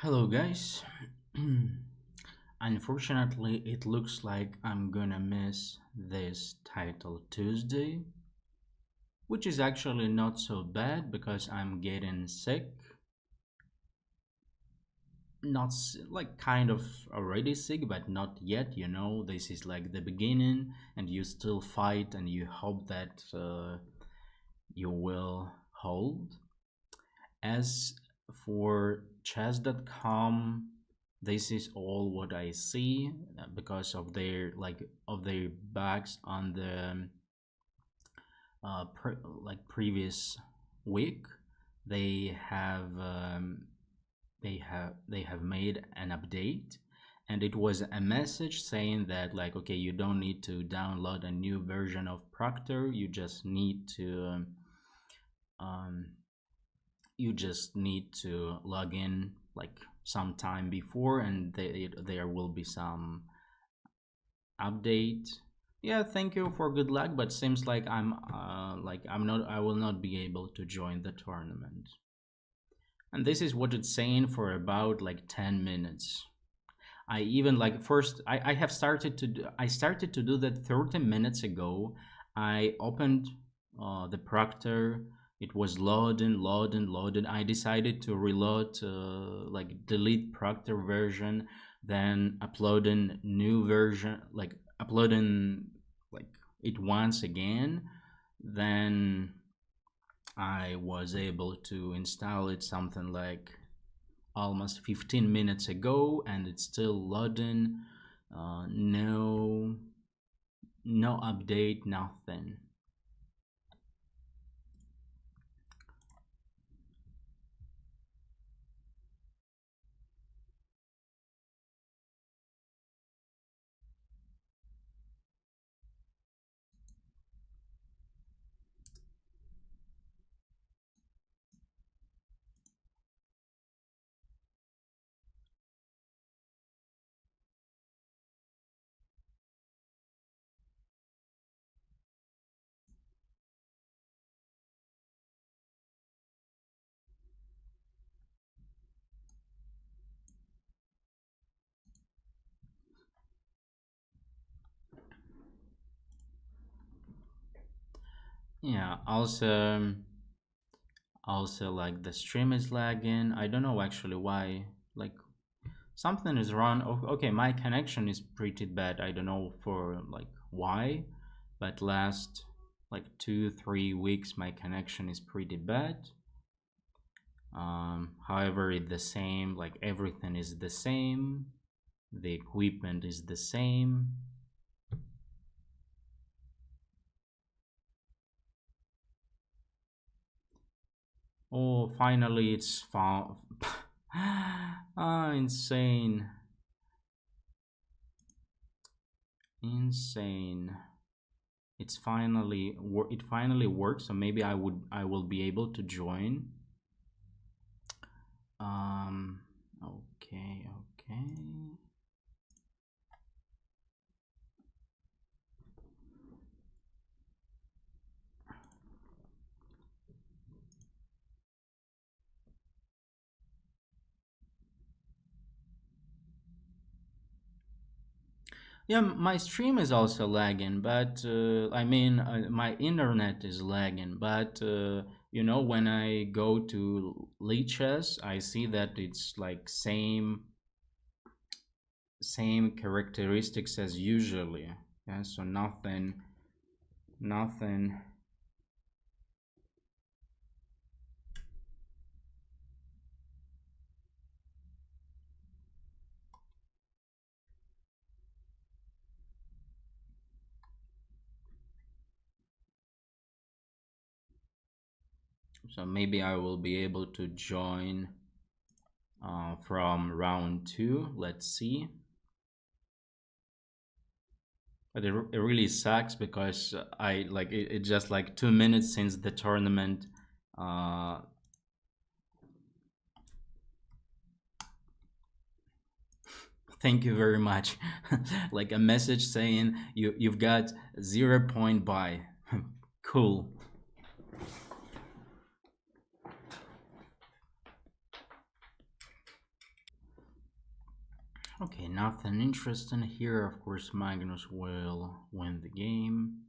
Hello, guys. Unfortunately, it looks like I'm gonna miss this title Tuesday, which is actually not so bad because I'm getting sick. Not like kind of already sick, but not yet. This is like the beginning, and you still fight and you hope that you will hold. As for chess.com, this is all what I see because of their bugs on the previous week. They have they have made an update, and it was a message saying that, like, okay, you don't need to download a new version of Proctor. Um, you just need to log in like sometime before, and there will be some update. Yeah, thank you for good luck, but seems like I will not be able to join the tournament. And this is what it's saying for about like 10 minutes. I even like first I have started to do, I started to do that 30 minutes ago. I opened the Proctor. It was loading. I decided to reload, like delete Proctor version, then uploading new version, like uploading like it once again. Then I was able to install it something like almost 15 minutes ago, and it's still loading. No update, nothing. Yeah, also like the stream is lagging. I don't know actually why. Like something is wrong. Okay, my connection is pretty bad. I don't know for like why, but last like 2 3 weeks my connection is pretty bad. However, it's the same, like everything is the same, the equipment is the same. Oh, finally it's found. Ah, insane. Insane. It finally works, so maybe I will be able to join. Um okay. Yeah, my stream is also lagging, but my internet is lagging. But when I go to Lichess, I see that it's like same characteristics as usually. Yeah, so nothing. So maybe I will be able to join from round two. Let's see. But it really sucks because I like it just like 2 minutes since the tournament. Uh, thank you very much. Like a message saying you've got 0 point buy. Cool. Okay, nothing interesting here. Of course, Magnus will win the game.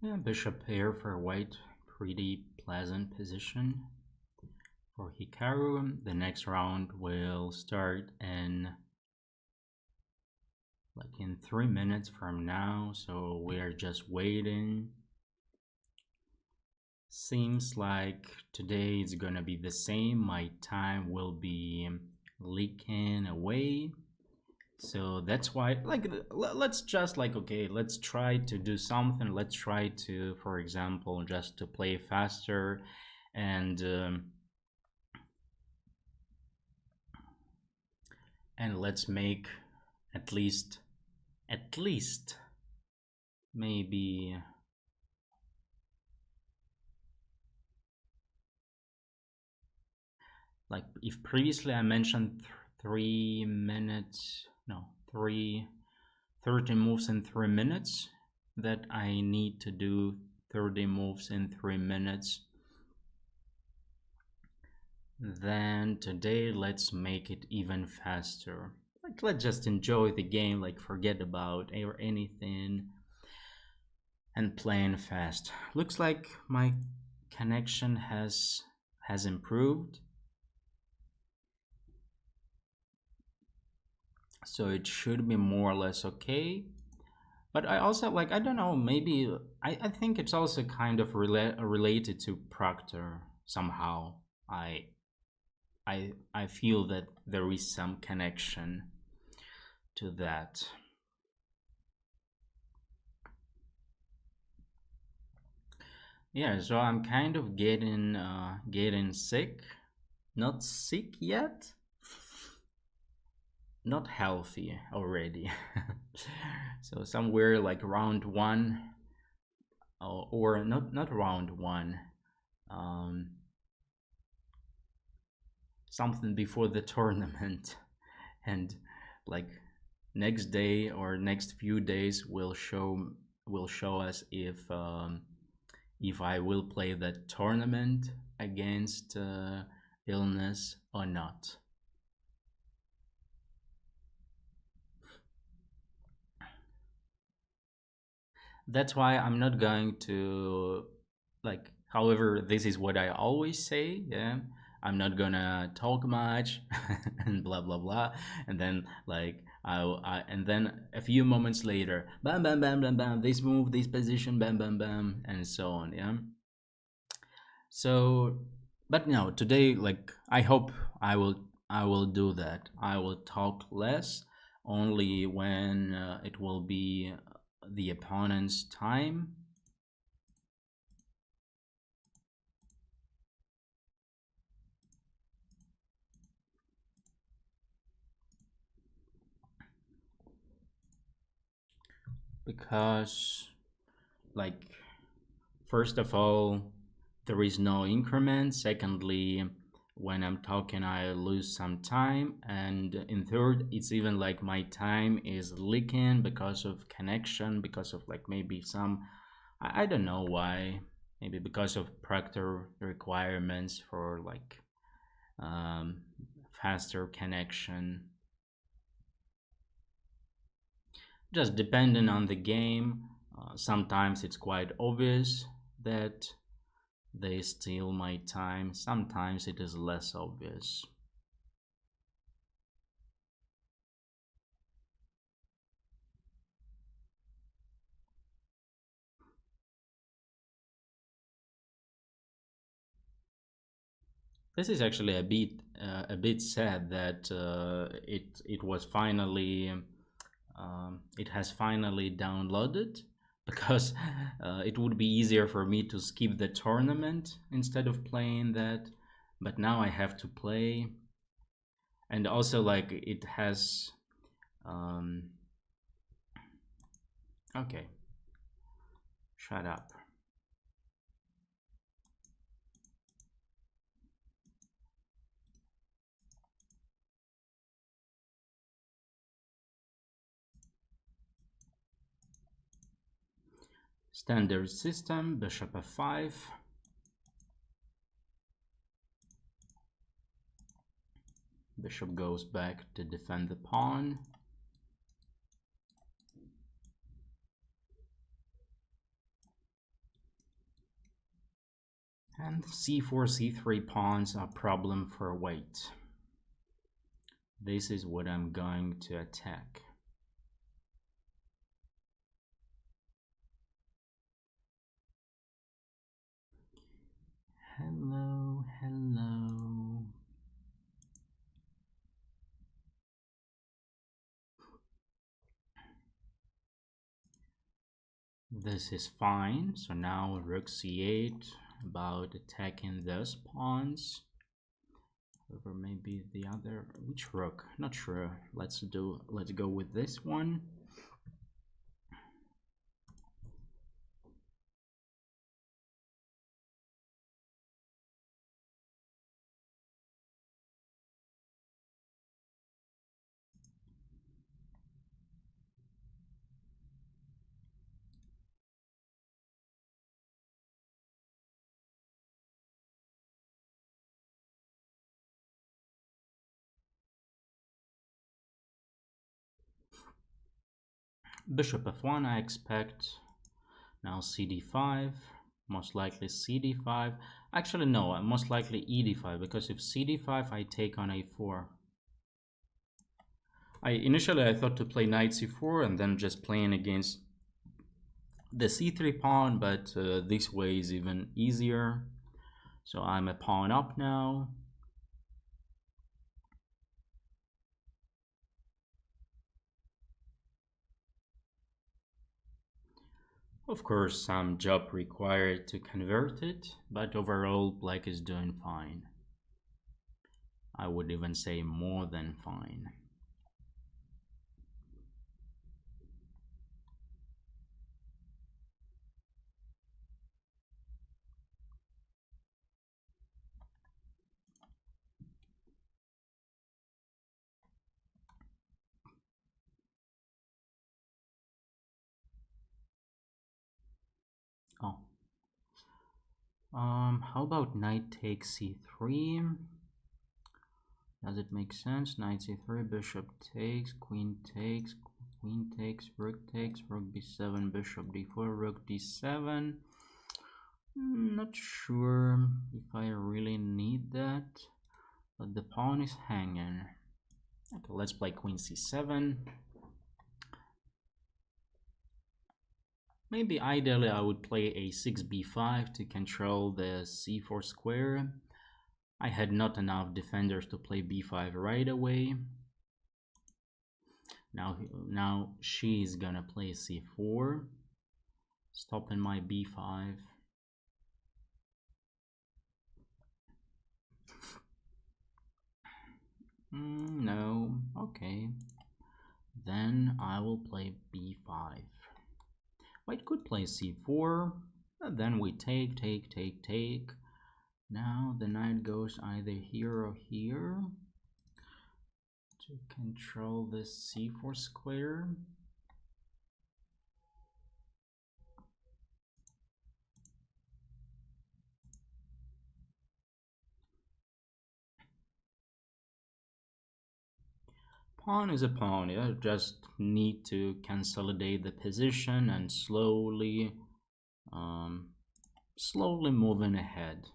Yeah, bishop here for white, pretty pleasant position for Hikaru. The next round will start in 3 minutes from now, so we are just waiting. Seems like today is gonna be the same. My time will be leaking away, so that's why, like, let's just, like, okay, let's try to do something. Let's try to, for example, just to play faster, and let's make at least maybe, like, if previously I mentioned 3 minutes, no, 30 moves in 3 minutes, that I need to do 30 moves in 3 minutes, then today let's make it even faster. Like, let's just enjoy the game, like, forget about or anything, and playing fast. Looks like my connection has improved, so it should be more or less okay. But I also, like, I don't know, maybe I think it's also kind of related to Proctor somehow. I feel that there is some connection to that. Yeah, so I'm kind of getting sick. Not sick yet. Not healthy already. So somewhere like round one, or not round one, um, something before the tournament, and like next day or next few days will show us if I will play the tournament against illness or not. That's why I'm not going to, like, however, this is what I always say, yeah. I'm not gonna talk much and blah blah blah, and then like and then a few moments later, bam bam bam bam bam, this move, this position, bam bam bam, and so on, yeah. So, but no, today, like, I hope I will do that. I will talk less, only when it will be the opponent's time. Because, like, first of all, there is no increment. Secondly, when I'm talking, I lose some time. And in third, it's even like my time is leaking because of connection, because of, like, maybe some, I don't know why, maybe because of Proctor requirements for, like, um, faster connection. Just depending on the game, sometimes it's quite obvious that they steal my time, sometimes it is less obvious. This is actually a bit sad that it was finally it has finally downloaded, because it would be easier for me to skip the tournament instead of playing that. But now I have to play, and also like it has. Um, okay, shut up. Standard system, bishop f5. Bishop goes back to defend the pawn. And c4, c3 pawns are a problem for weight. This is what I'm going to attack. Hello, hello. This is fine. So now rook c8, about attacking those pawns. Or maybe the other, which rook? Not sure. Let's go with this one. Bishop f1, I expect. Now cd5, most likely cd5. Actually, no, most likely ed5, because if cd5, I take on a4. Initially I thought to play knight c4 and then just playing against the c3 pawn, but this way is even easier. So I'm a pawn up now. Of course, some job required to convert it, but overall black is doing fine. I would even say more than fine. Oh. How about knight takes c3? Does it make sense? Knight c3, bishop takes, queen takes, rook b7, bishop d4, rook d7. Not sure if I really need that, but the pawn is hanging. Okay, let's play queen c7. Maybe ideally I would play a6 b5 to control the c4 square. I had not enough defenders to play b5 right away. Now she's gonna play c4, stopping my b5. No, okay. Then I will play b5. White could play c4, and then we take. Now the knight goes either here or here to control this c4 square. Pawn is a pawn. You just need to consolidate the position and slowly moving ahead.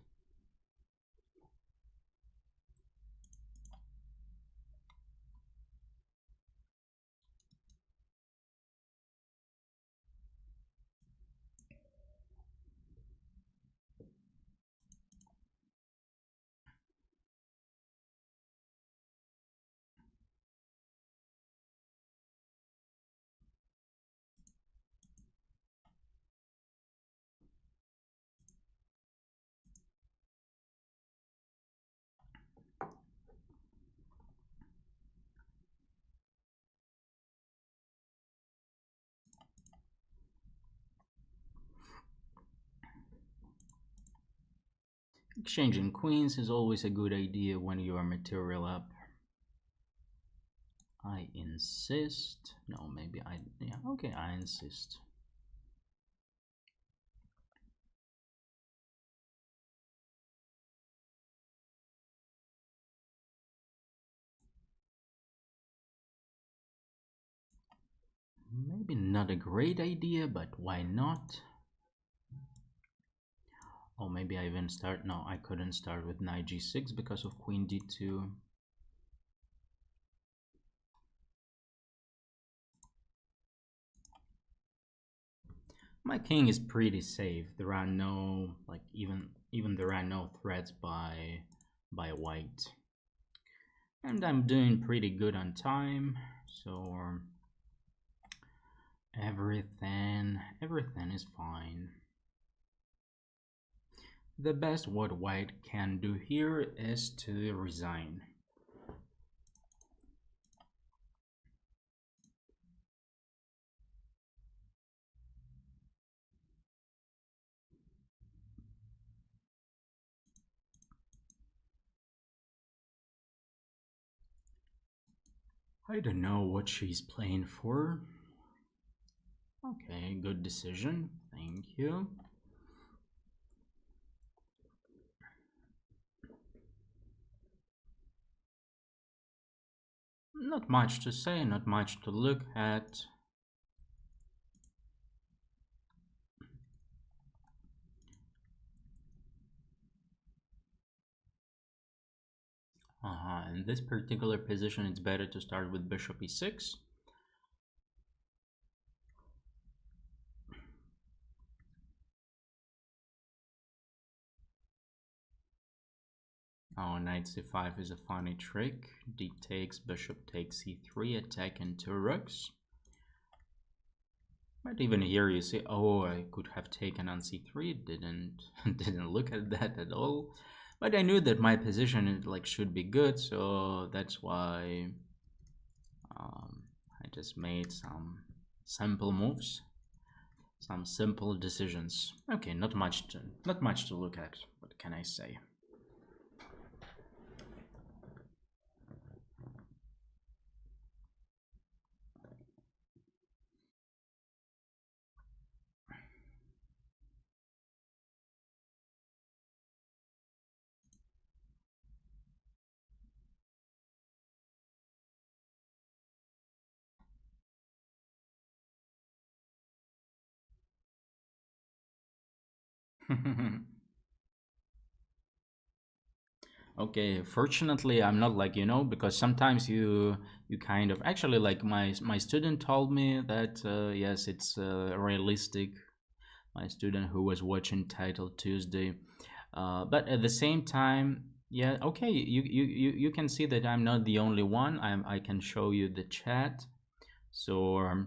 Exchanging queens is always a good idea when you are material up. I insist. No, maybe yeah, okay, I insist. Maybe not a great idea, but why not? Or maybe I even start. No, I couldn't start with knight g6 because of queen d2. My king is pretty safe. There are no, like, even there are no threats by white. And I'm doing pretty good on time, so everything is fine. The best what white can do here is to resign. I don't know what she's playing for. Okay, good decision. Thank you. Not much to say, not much to look at. In this particular position, it's better to start with bishop e6. Oh, knight c5 is a funny trick. D takes, bishop takes c3, attack into rooks. But even here you see, oh, I could have taken on c3. Didn't look at that at all. But I knew that my position should be good, so that's why I just made some simple moves, some simple decisions. Okay, not much to look at. What can I say? Okay, fortunately I'm not because sometimes you kind of actually my student told me that yes, it's realistic. My student who was watching Title Tuesday, but at the same time, yeah, okay, you can see that I'm not the only one. I can show you the chat. So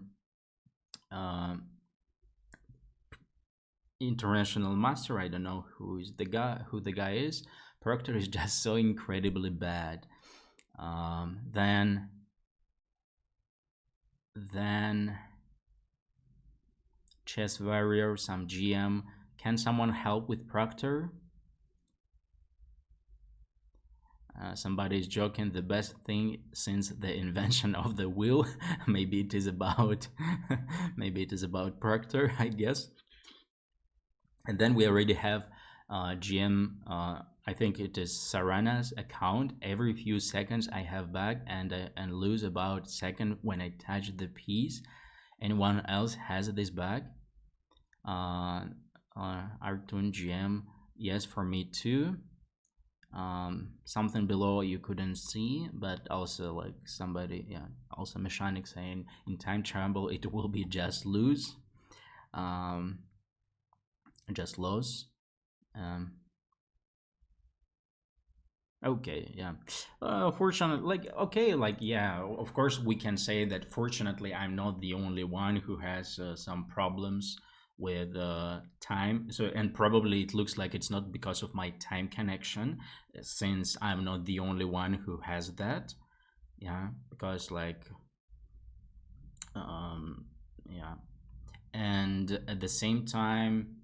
international master, I don't know who the guy is. Proctor is just so incredibly bad. Then Chess Warrior, some GM. Can someone help with Proctor? Somebody is joking. The best thing since the invention of the wheel. Maybe it is about maybe it is about Proctor, I guess. And then we already have GM. I think it is Sarana's account. Every few seconds I have back and lose about second when I touch the piece. Anyone else has this back? Artun GM, yes, for me too. Something below you couldn't see, but also like somebody, yeah, also mechanic saying in time travel it will be just lose, just lose. Okay, yeah. Fortunately, yeah, of course we can say that fortunately I'm not the only one who has some problems with time. So, and probably it looks like it's not because of my time connection, since I'm not the only one who has that. Yeah, because yeah. And at the same time,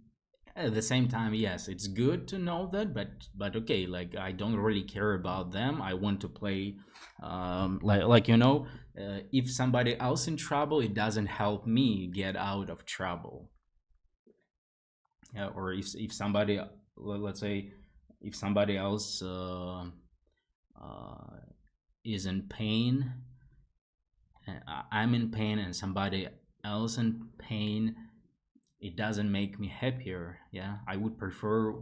At the same time, yes, it's good to know that, but okay, like I don't really care about them. I want to play, like if somebody else in trouble, it doesn't help me get out of trouble. Yeah, or if somebody, let's say, if somebody else uh, is in pain, I'm in pain, and somebody else in pain, it doesn't make me happier. Yeah, I would prefer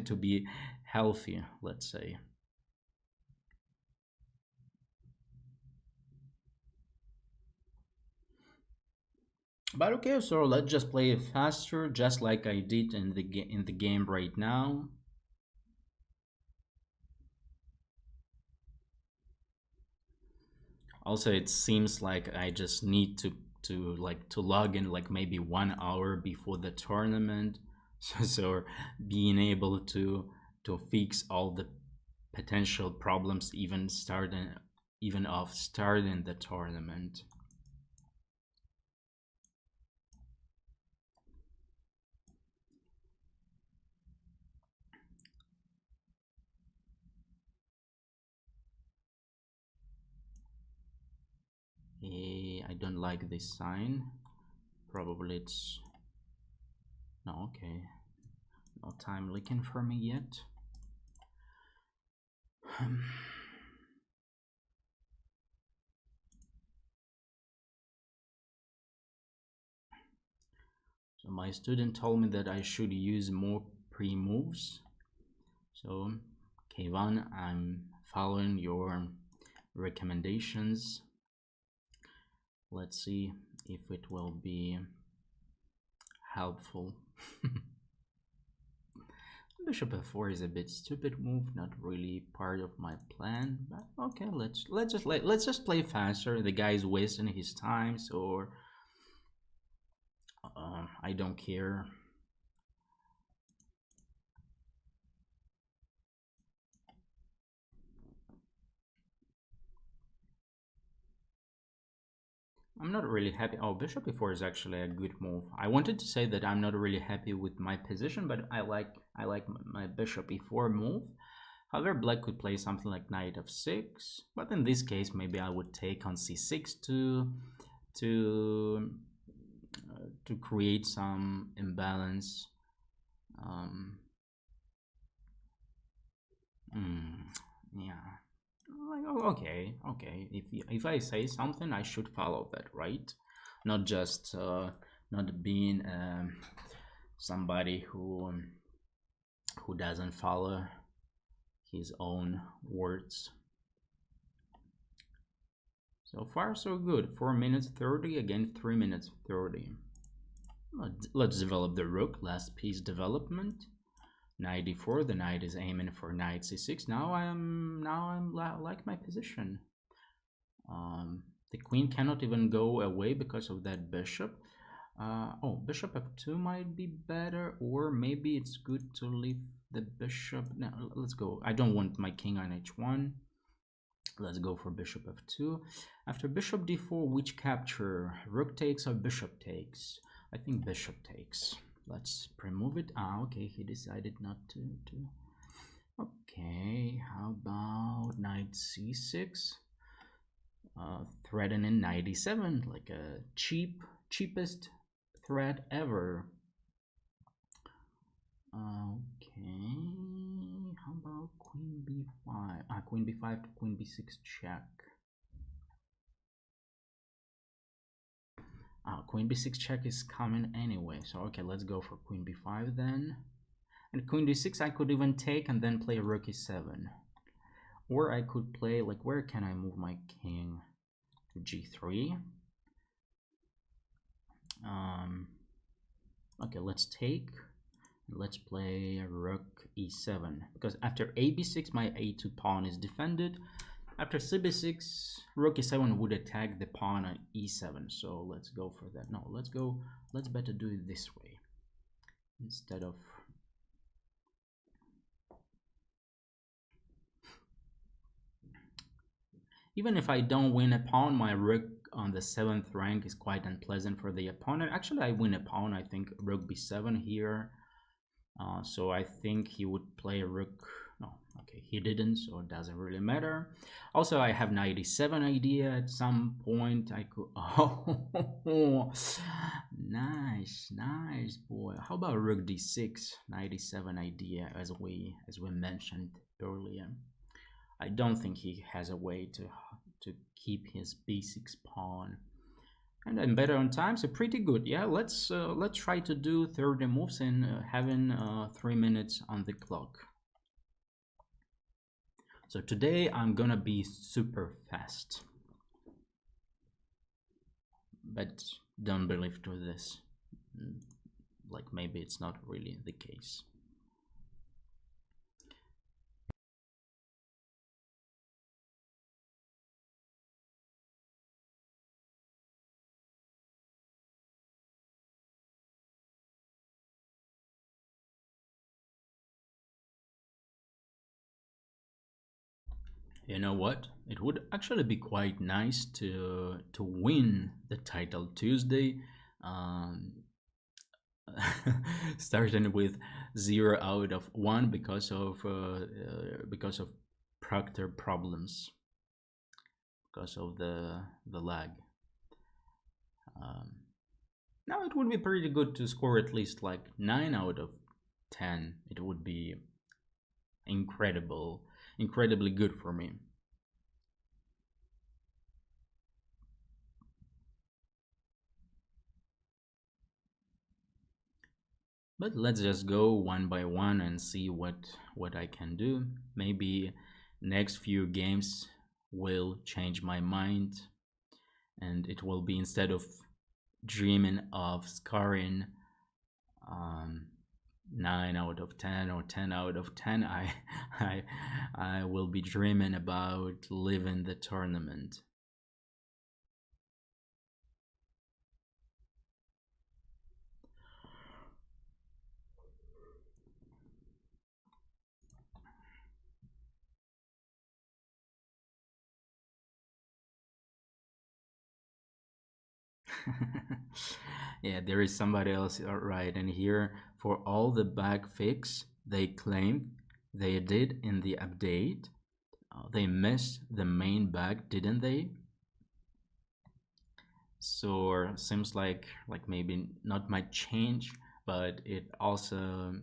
to be healthy, let's say. But okay, so let's just play it faster, just like I did in the game right now. Also, it seems like I just need to log in like maybe 1 hour before the tournament, so being able to fix all the potential problems even of starting the tournament. I don't like this sign. Probably it's no, okay. No time leaking for me yet. So my student told me that I should use more pre-moves. So Kayvan, I'm following your recommendations. Let's see if it will be helpful. Bishop f4 is a bit stupid move, not really part of my plan, but okay, let's just play faster. The guy's wasting his time, so I don't care. I'm not really happy. Oh, bishop e4 is actually a good move. I wanted to say that I'm not really happy with my position, but I like my bishop e4 move. However, black could play something like knight f6, but in this case, maybe I would take on c6 to to create some imbalance. Um, yeah. Like, oh, okay. If I say something, I should follow that, right? Not just not being somebody who doesn't follow his own words. So far, so good. 4 minutes 30 against 3 minutes 30. Let's develop the rook. Last piece development. Knight d4. The knight is aiming for knight c6. Now I'm like my position. The queen cannot even go away because of that bishop. Oh, bishop f2 might be better, or maybe it's good to leave the bishop. Now let's go. I don't want my king on h1. Let's go for bishop f2. After bishop d4, which capture? Rook takes or bishop takes? I think bishop takes. Let's remove it. Okay, he decided not to. Okay, how about knight c6? Threatening 97, like a cheapest threat ever. Okay, how about queen b5? Queen b5 to queen b6 check. Queen b6 check is coming anyway, so okay, let's go for queen b5 then. And queen d6 I could even take and then play rook e7. Or I could play, like, where can I move my king? To g3. Okay, let's take. Let's play rook e7. Because after a b6, my a2 pawn is defended. After cb6, rook e7 would attack the pawn on e7. So let's go for that. No, let's better do it this way. Instead of... Even if I don't win a pawn, my rook on the 7th rank is quite unpleasant for the opponent. Actually, I win a pawn. I think rook b7 here. So I think he would play rook. No, okay, he didn't, so it doesn't really matter. Also, I have knight e7 idea. At some point I could. Oh, nice, nice, boy. How about rook d6? Knight e7 idea, as we mentioned earlier. I don't think he has a way to keep his b6 pawn. And I'm better on time, so pretty good. Yeah, let's try to do 30 moves in having 3 minutes on the clock. So today I'm gonna be super fast, but don't believe to this. Like maybe it's not really the case. You know what? It would actually be quite nice to win the title Tuesday, starting with 0 out of 1 because of proctor problems, because of the lag. Now it would be pretty good to score at least like 9 out of 10. It would be incredibly good for me. But let's just go one by one and see what I can do. Maybe next few games will change my mind, and it will be, instead of dreaming of scoring 9 out of 10 or 10 out of 10, I will be dreaming about living the tournament. Yeah, there is somebody else right in here. For all the bug fix they claimed they did in the update, they missed the main bug, didn't they? So seems like maybe not much change, but it also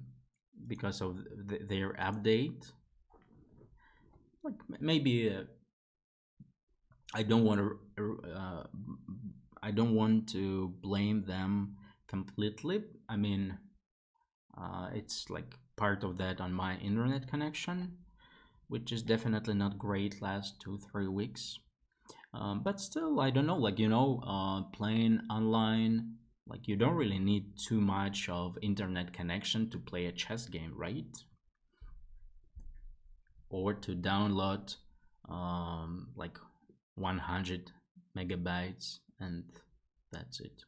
because of their update. Like maybe I don't want to I don't want to blame them completely. I mean, it's like part of that on my internet connection, which is definitely not great last 2-3 weeks. But still, I don't know, like, playing online, like, you don't really need too much of internet connection to play a chess game, right? Or to download like 100 megabytes, and that's it.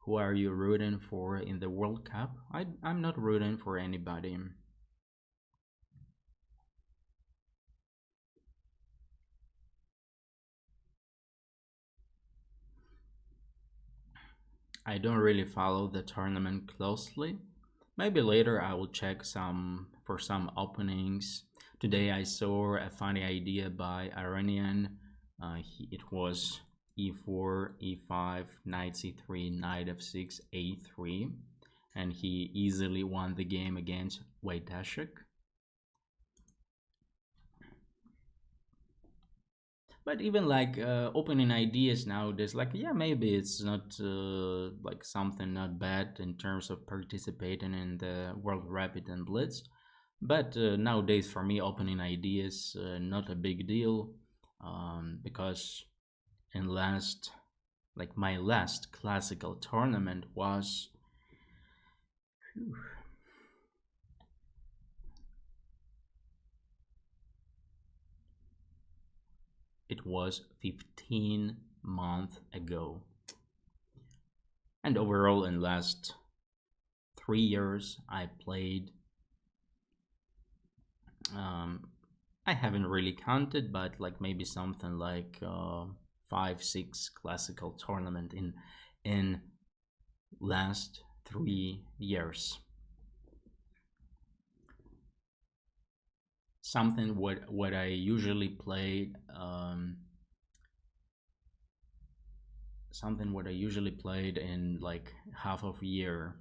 Who are you rooting for in the World Cup? I'm not rooting for anybody. I don't really follow the tournament closely. Maybe later I will check for some openings. Today I saw a funny idea by Iranian. It was e4, e5, knight c3, knight f6, a3, and he easily won the game against Wojtaszek. But even like opening ideas nowadays, like, yeah, maybe it's not like something not bad in terms of participating in the World Rapid and Blitz. But nowadays, for me, opening ideas not a big deal, because in my last classical tournament was. Whew, it was 15 months ago. And overall, in last 3 years, I played. I haven't really counted, but like maybe something like 5, 6 classical tournament in last 3 years. Something what I usually played something what I usually played in like half of a year.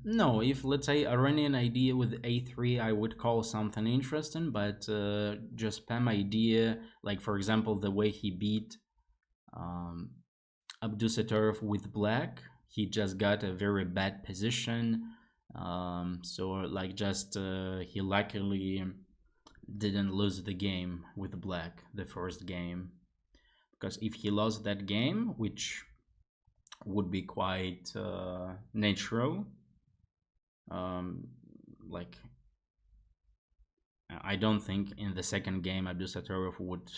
No, if let's say I run an idea with A3, I would call something interesting, but just spam idea, like for example, the way he beat um, Abdusatorov with black, he just got a very bad position. So like just he luckily didn't lose the game with black, the first game, because if he lost that game, which would be quite natural, um, like I don't think in the second game Abdusatorov would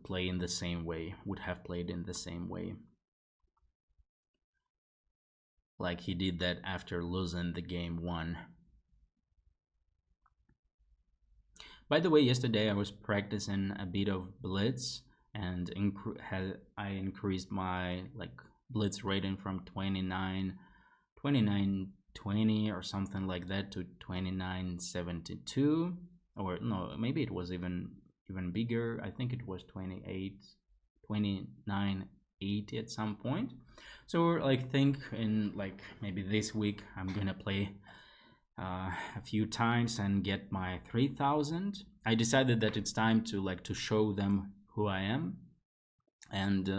play in the same way, would have played in the same way, like he did that after losing the game 1. By the way, yesterday I was practicing a bit of blitz, and I increased my like blitz rating from 2920 or something like that to 2972, or no, maybe it was even bigger. I think it was 2980 at some point. So like think in like maybe this week I'm gonna play a few times and get my 3000. I decided that it's time to like to show them who I am, and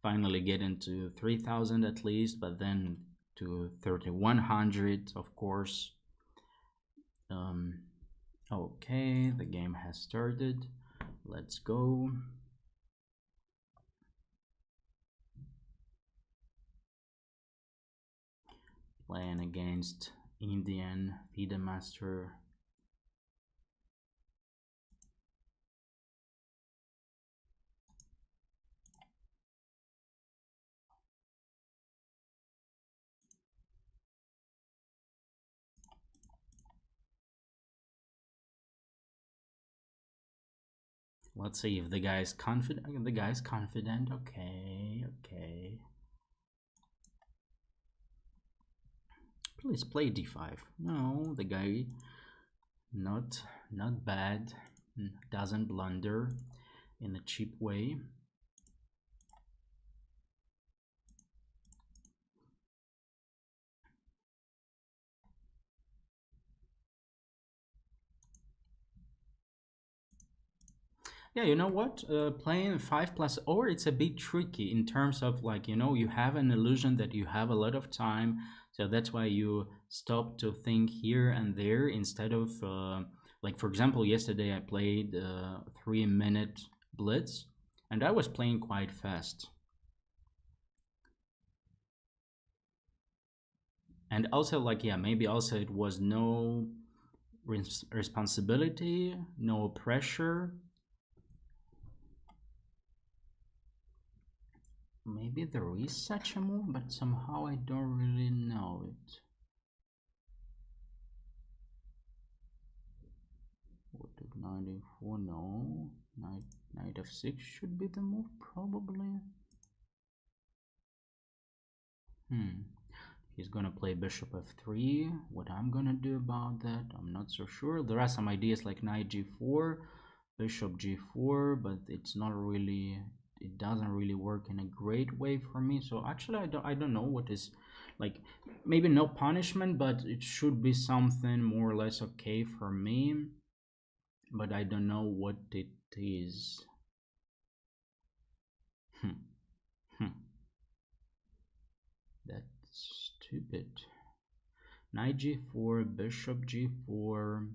finally get into 3000 at least, but then to 3100 of course. Okay, the game has started. Let's go. Playing against Indian FIDE master. Let's see if the guy is confident. The guy's confident. Okay, okay. Please play d5. No, the guy not bad. Doesn't blunder in a cheap way. Yeah, you know what? Playing 5 plus or it's a bit tricky in terms of like, you know, you have an illusion that you have a lot of time. So that's why you stop to think here and there instead of, like, for example, yesterday I played 3-minute blitz and I was playing quite fast. And also, like, yeah, maybe also it was no responsibility, no pressure. Maybe there is such a move, but somehow I don't really know it. What did 94? No. Knight f6 should be the move, probably. He's gonna play bishop f3. What I'm gonna do about that, I'm not so sure. There are some ideas like knight g4, bishop g4, but it's not really, it doesn't really work in a great way for me. So actually I don't know what is, like, maybe no punishment, but it should be something more or less okay for me, but I don't know what it is. That's stupid. Knight g4, bishop g4.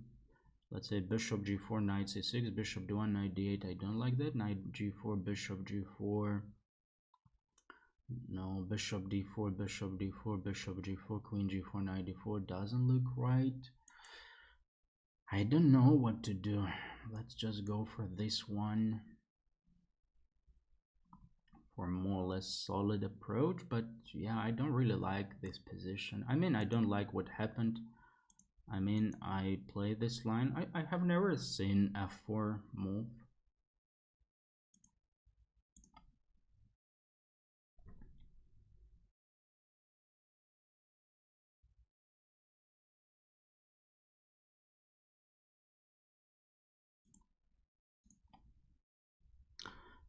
Let's say bishop g4, knight c6, bishop d1, knight d8. I don't like that. Knight g4, bishop g4. No, bishop d4, bishop d4, bishop g4, queen g4, knight d4 doesn't look right. I don't know what to do. Let's just go for this one. for more or less solid approach. But yeah, I don't really like this position. I mean, I don't like what happened. I mean, I play this line. I have never seen f4 move.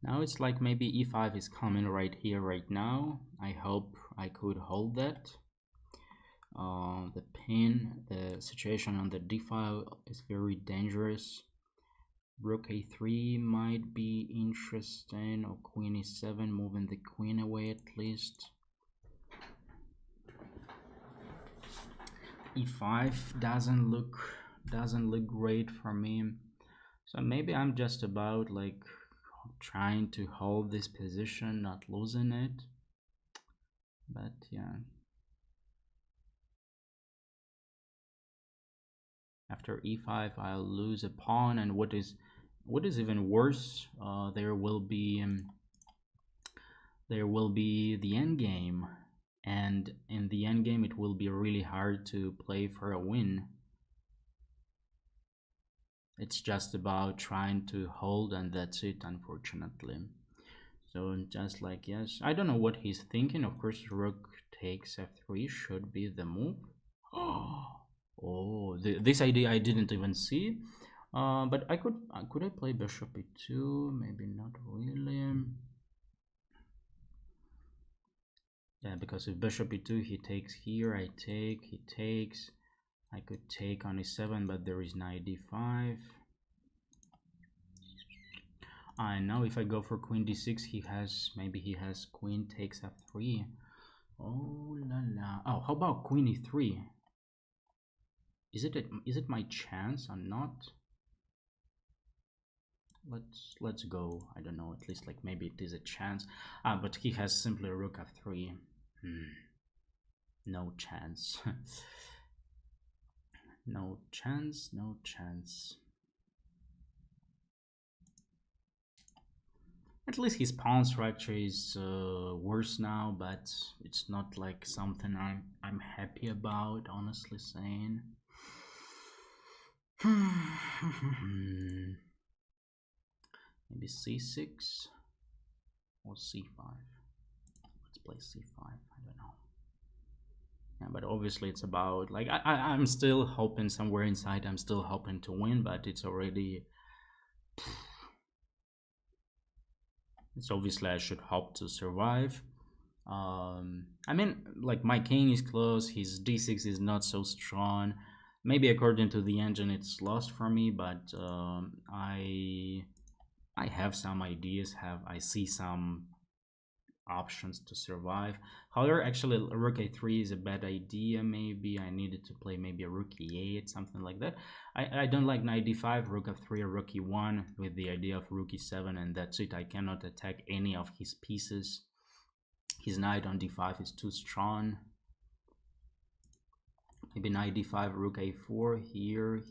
Now it's like maybe e5 is coming right here, right now. I hope I could hold that. The pin, the situation on the d file is very dangerous. Rook a3 might be interesting, or queen e7, moving the queen away at least. e5 doesn't look great for me. So maybe I'm just about like trying to hold this position, not losing it. But yeah. After e5, I'll lose a pawn, and what is even worse, there will be the endgame, and in the endgame it will be really hard to play for a win. It's just about trying to hold, and that's it, unfortunately. So just like, yes, I don't know what he's thinking. Of course, rook takes f3 should be the move. Oh, this idea I didn't even see. But could I play bishop e2? Maybe not really. Yeah, because if bishop e2, he takes here, I take, he takes. I could take on e7, but there is knight d5. And now if I go for queen d6, maybe he has queen takes f3. Oh la la. Oh, how about queen e3? Is it my chance or not? Let's go. I don't know, at least like maybe it is a chance. But he has simply rook f3. No chance. No chance, no chance. At least his pawn structure is worse now, but it's not like something I'm happy about, honestly saying. Maybe c6 or c5. Let's play c5. I don't know. Yeah, but obviously it's about like I'm still hoping somewhere inside. I'm still hoping to win, but it's already. It's obviously I should hope to survive. I mean, like my king is close. His d6 is not so strong. Maybe according to the engine, it's lost for me, but I have some ideas. I see some options to survive. However, actually, rook a3 is a bad idea. Maybe I needed to play maybe a rook e8, something like that. I don't like knight d5, rook f3, or rook e1 with the idea of rook e7, and that's it. I cannot attack any of his pieces. His knight on d5 is too strong. Maybe knight d5, rook a4,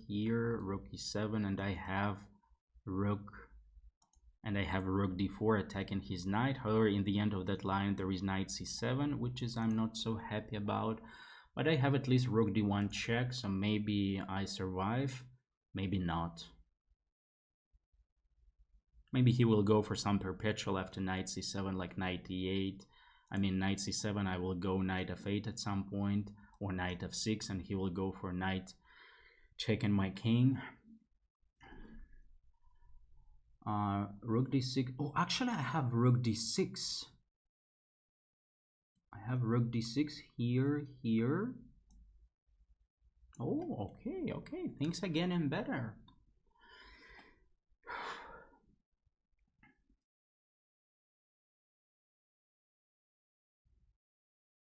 here, rook e7, and I have rook d4 attacking his knight. However, in the end of that line, there is knight c7, which is I'm not so happy about. But I have at least rook d1 check, so maybe I survive, maybe not. Maybe he will go for some perpetual after knight c7, like knight e8. I mean, knight c7, I will go knight f8 at some point, or knight f6, and he will go for knight checking my king. Rook d6. Oh, actually, I have rook d6. I have rook d6 here. Oh, okay. Things are getting better.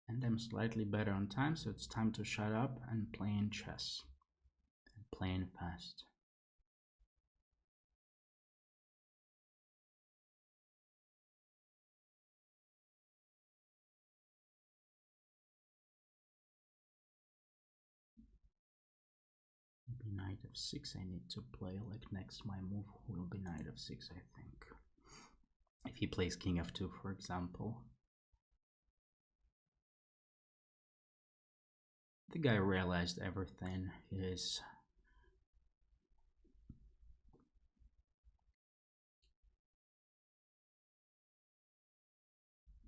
And I'm slightly better on time, so it's time to shut up and playing chess. And playing fast. Maybe knight f6 I need to play, like next my move will be knight f6, I think. If he plays king f2, for example. The guy realized everything.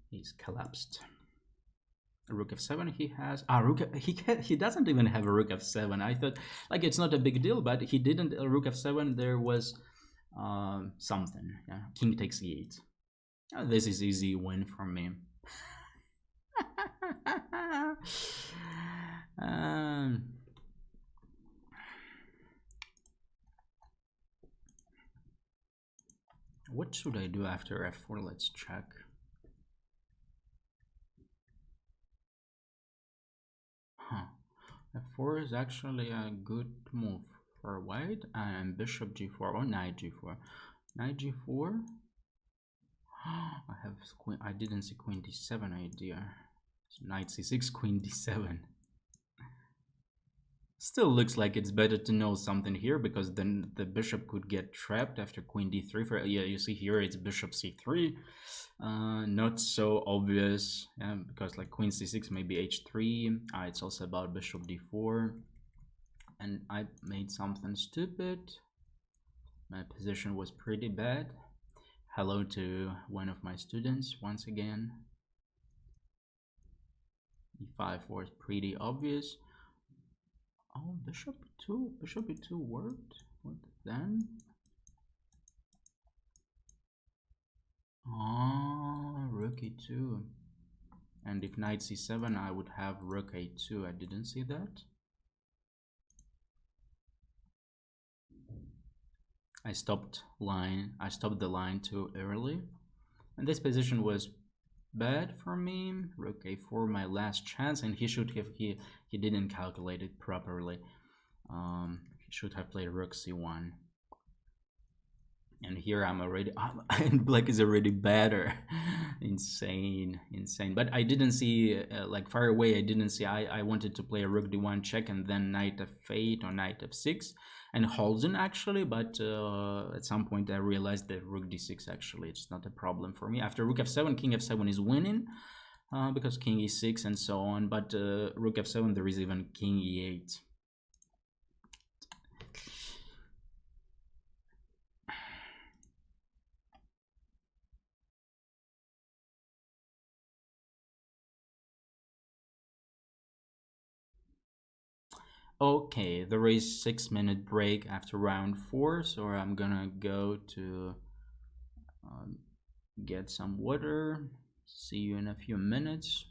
He's collapsed. Rook f7 he has. He doesn't even have a rook f7. I thought like it's not a big deal, but he didn't. Rook f7 there was something. Yeah, king takes e8. This is easy win for me. um, what should I do after f4? Let's check. F4 is actually a good move for white, and bishop g4 or knight g4. Knight g4. I didn't see queen d7 idea. So knight c6, queen d7. Still looks like it's better to know something here, because then the bishop could get trapped after queen d3. Yeah, you see here it's bishop c3. Not so obvious, because like queen c6, maybe h3. It's also about bishop d4. And I made something stupid. My position was pretty bad. Hello to one of my students once again. e5 was pretty obvious. Oh, bishop e2 worked. What then? Oh, rook e2. And if knight c7, I would have rook a2. I didn't see that. I stopped the line too early. And this position was bad for me. Rook a4, my last chance, and he didn't calculate it properly. He should have played rook c1. And here I'm already, and black is already better. Insane. But I didn't see, like far away, I didn't see, I wanted to play a rook d1 check and then knight f8 or knight f6 and Holden actually, but at some point I realized that rook d6 actually, it's not a problem for me. After rook f7, king f7 is winning, because king e6 and so on, but rook f7, there is even king e8. Okay, there is 6-minute break after round 4, so I'm gonna go to get some water. See you in a few minutes.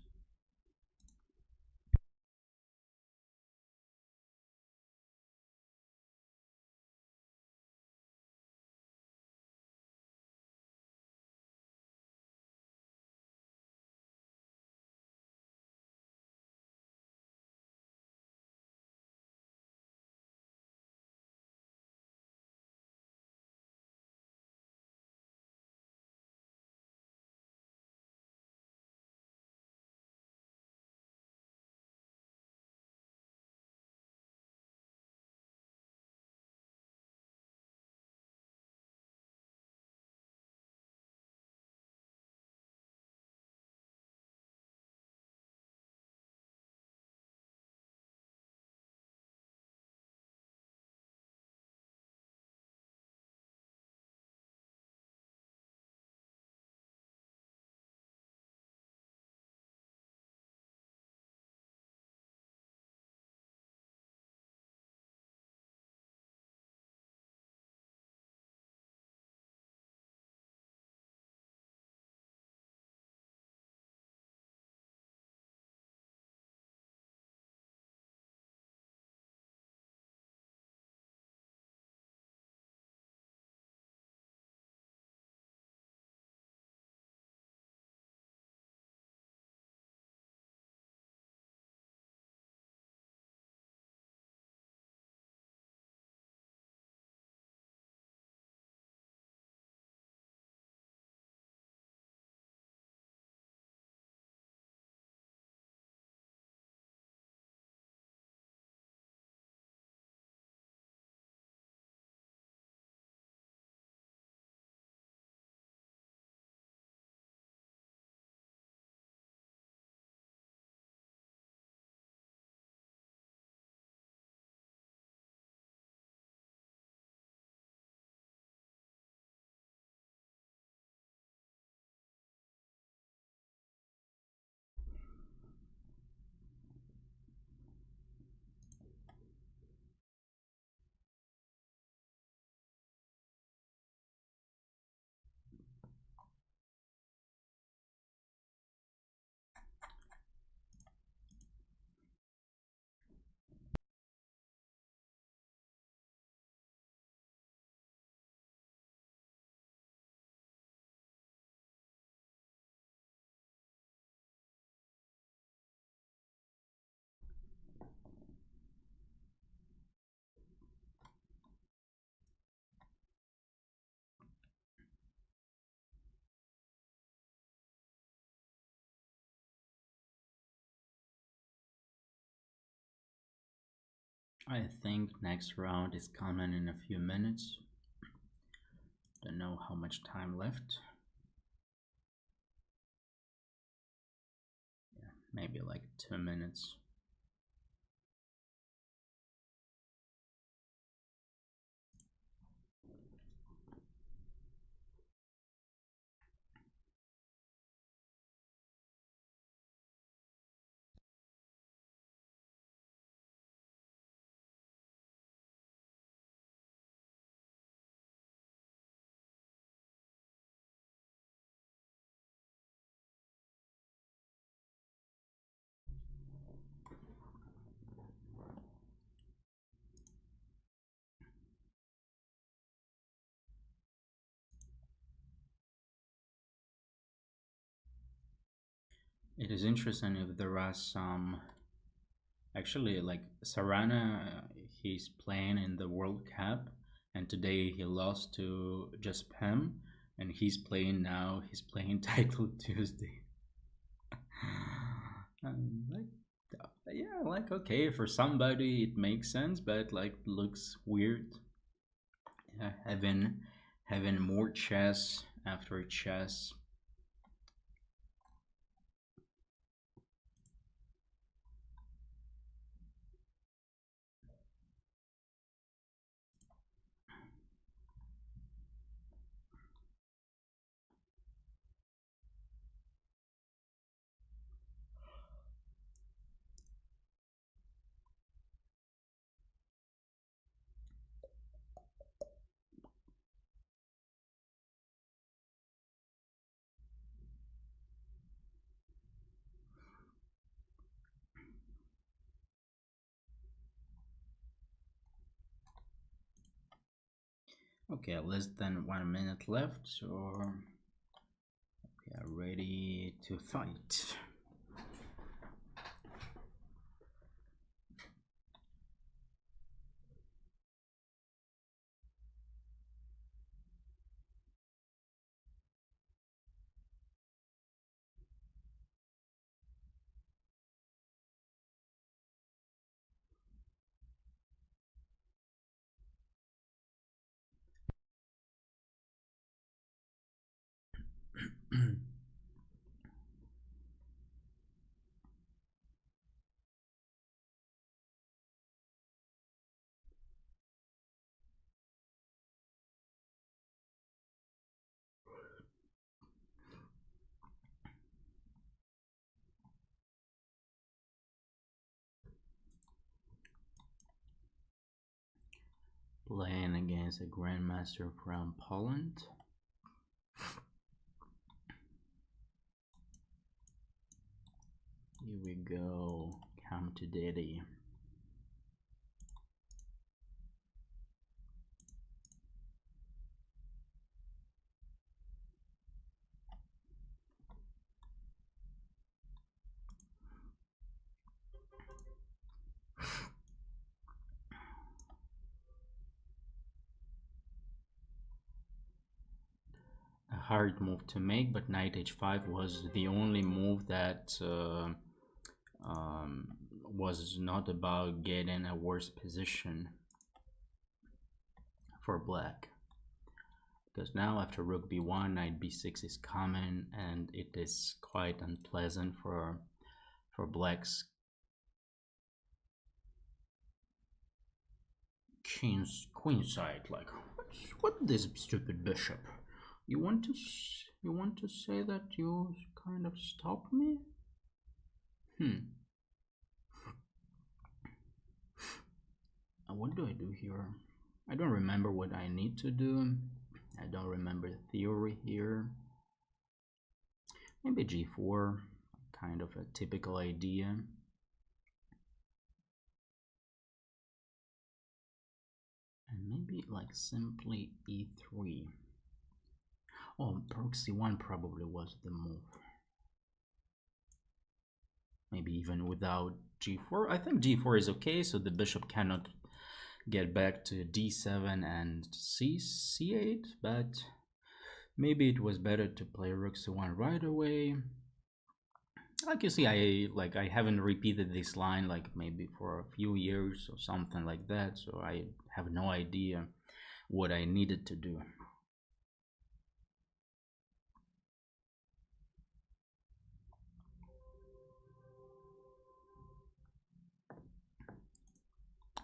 I think next round is coming in a few minutes. Don't know how much time left. Yeah, maybe like 2 minutes. It is interesting if there are some. Actually, like Sarana, he's playing in the World Cup, and today he lost to just Pem, and he's playing now. He's playing Title Tuesday. Like, yeah, like okay, for somebody it makes sense, but like looks weird. Yeah, having more chess after chess. Okay, less than 1 minute left, so we are ready to fight. Playing against a Grandmaster from Poland. Here we go. Come to daddy. A hard move to make, but knight h5 was the only move that was not about getting a worse position for black. Because now after rook b1, knight b6 is coming, and it is quite unpleasant for black's queen side. Like, what this stupid bishop? You want to say that you kind of stop me? What do I do here? I don't remember what I need to do. I don't remember the theory here. Maybe g4, kind of a typical idea. And maybe like simply e3. Oh, rook c1 probably was the move. Maybe even without g4. I think g4 is okay, so the bishop cannot get back to d7 and c8, but maybe it was better to play rook c1 right away. Like you see, I haven't repeated this line like maybe for a few years or something like that, so I have no idea what I needed to do.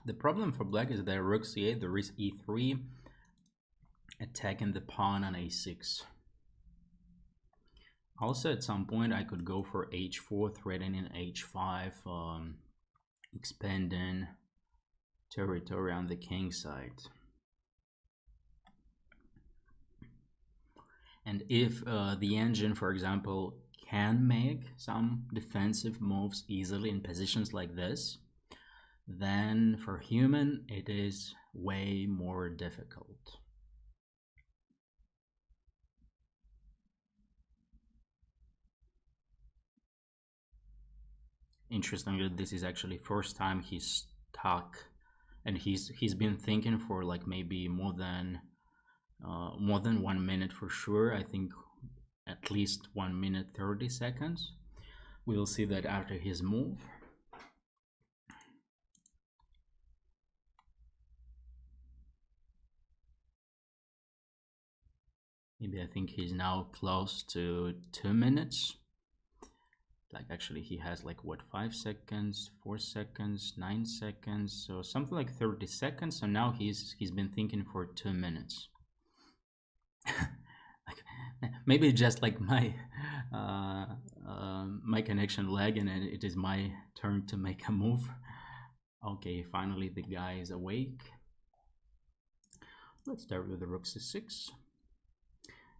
The problem for black is that rook c8, there is e3, attacking the pawn on a6. Also, at some point, I could go for h4, threatening h5, expanding territory on the king side. And if the engine, for example, can make some defensive moves easily in positions like this, then for human, it is way more difficult. Interestingly, this is actually first time he's stuck, and he's been thinking for like maybe more than 1 minute for sure. I think at least 1 minute 30 seconds. We will see that after his move. Maybe I think he's now close to 2 minutes. Like actually he has like what, 5 seconds, 4 seconds, 9 seconds, so something like 30 seconds. So now he's been thinking for 2 minutes. Like, maybe just like my my connection lagging and it is my turn to make a move. Okay, finally the guy is awake. Let's start with the rook c6.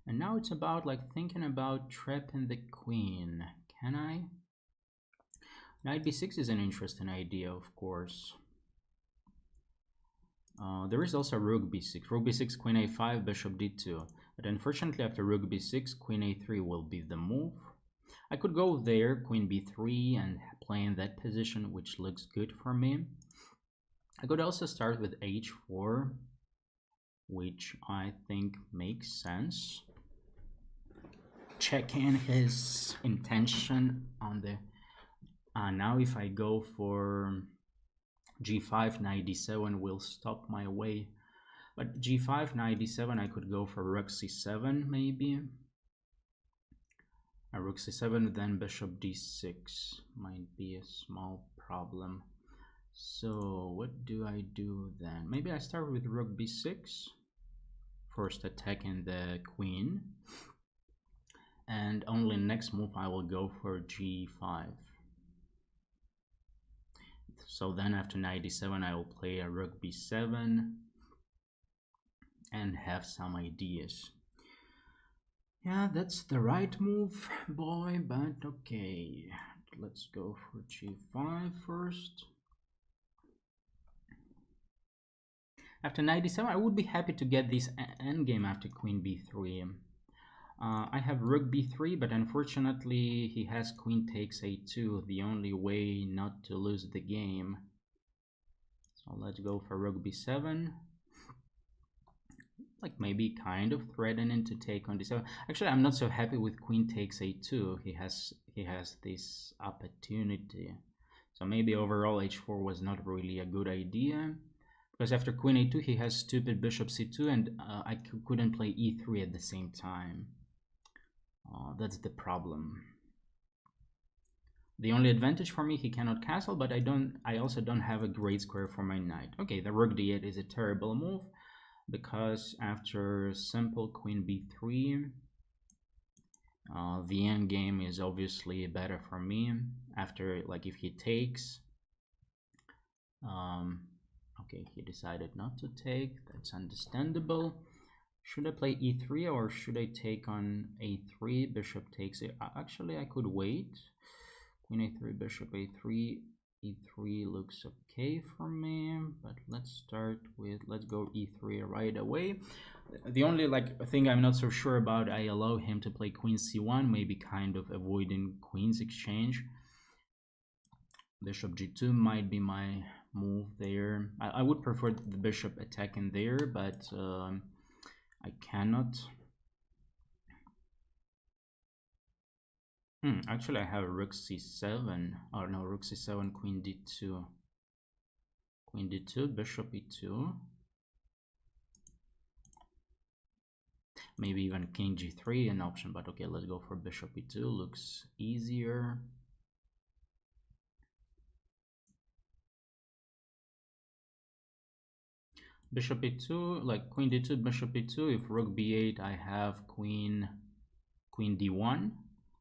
And now it's about like thinking about trapping the queen. Can I? Knight b6 is an interesting idea, of course. There is also rook b6. Rook b6, queen a5, bishop d2. But unfortunately, after rook b6, queen a3 will be the move. I could go there, queen b3, and play in that position, which looks good for me. I could also start with h4, which I think makes sense. Checking his intention on the... now if I go for g5, knight d7 will stop my way. But g5, knight d7, I could go for rook c7 maybe. Rook c7, then bishop d6 might be a small problem. So what do I do then? Maybe I start with rook b6, first attacking the queen. And only next move I will go for g5. So then after knight d7 I will play a rook b7 and have some ideas. Yeah, that's the right move, boy, but okay. Let's go for g5 first. After knight d7 I would be happy to get this endgame after queen b3. I have rook b3, but unfortunately he has queen takes a2, the only way not to lose the game. So let's go for rook b7. Like maybe kind of threatening to take on d7. Actually, I'm not so happy with queen takes a2. He has this opportunity. So maybe overall h4 was not really a good idea. Because after queen a2 he has stupid bishop c2 and I couldn't play e3 at the same time. That's the problem. The only advantage for me, he cannot castle, but I also don't have a great square for my knight. Okay, the rook d8 is a terrible move because after simple queen b3, the endgame is obviously better for me. After, like, if he takes, okay, he decided not to take. That's understandable. Should I play e3 or should I take on a3? Bishop takes it. Actually, I could wait. Queen a3, bishop a3, e3 looks okay for me. But let's start with, let's go e3 right away. The only thing I'm not so sure about, I allow him to play queen c1, maybe kind of avoiding queen's exchange. Bishop g2 might be my move there. I would prefer the bishop attacking there, but I cannot. Actually, I have rook c7. Oh no, rook c7, queen d2. Queen d2, bishop e2. Maybe even king g3 an option, but okay, let's go for bishop e2. Looks easier. Bishop e2, like queen d2, bishop e2. If rook b8, I have queen d1.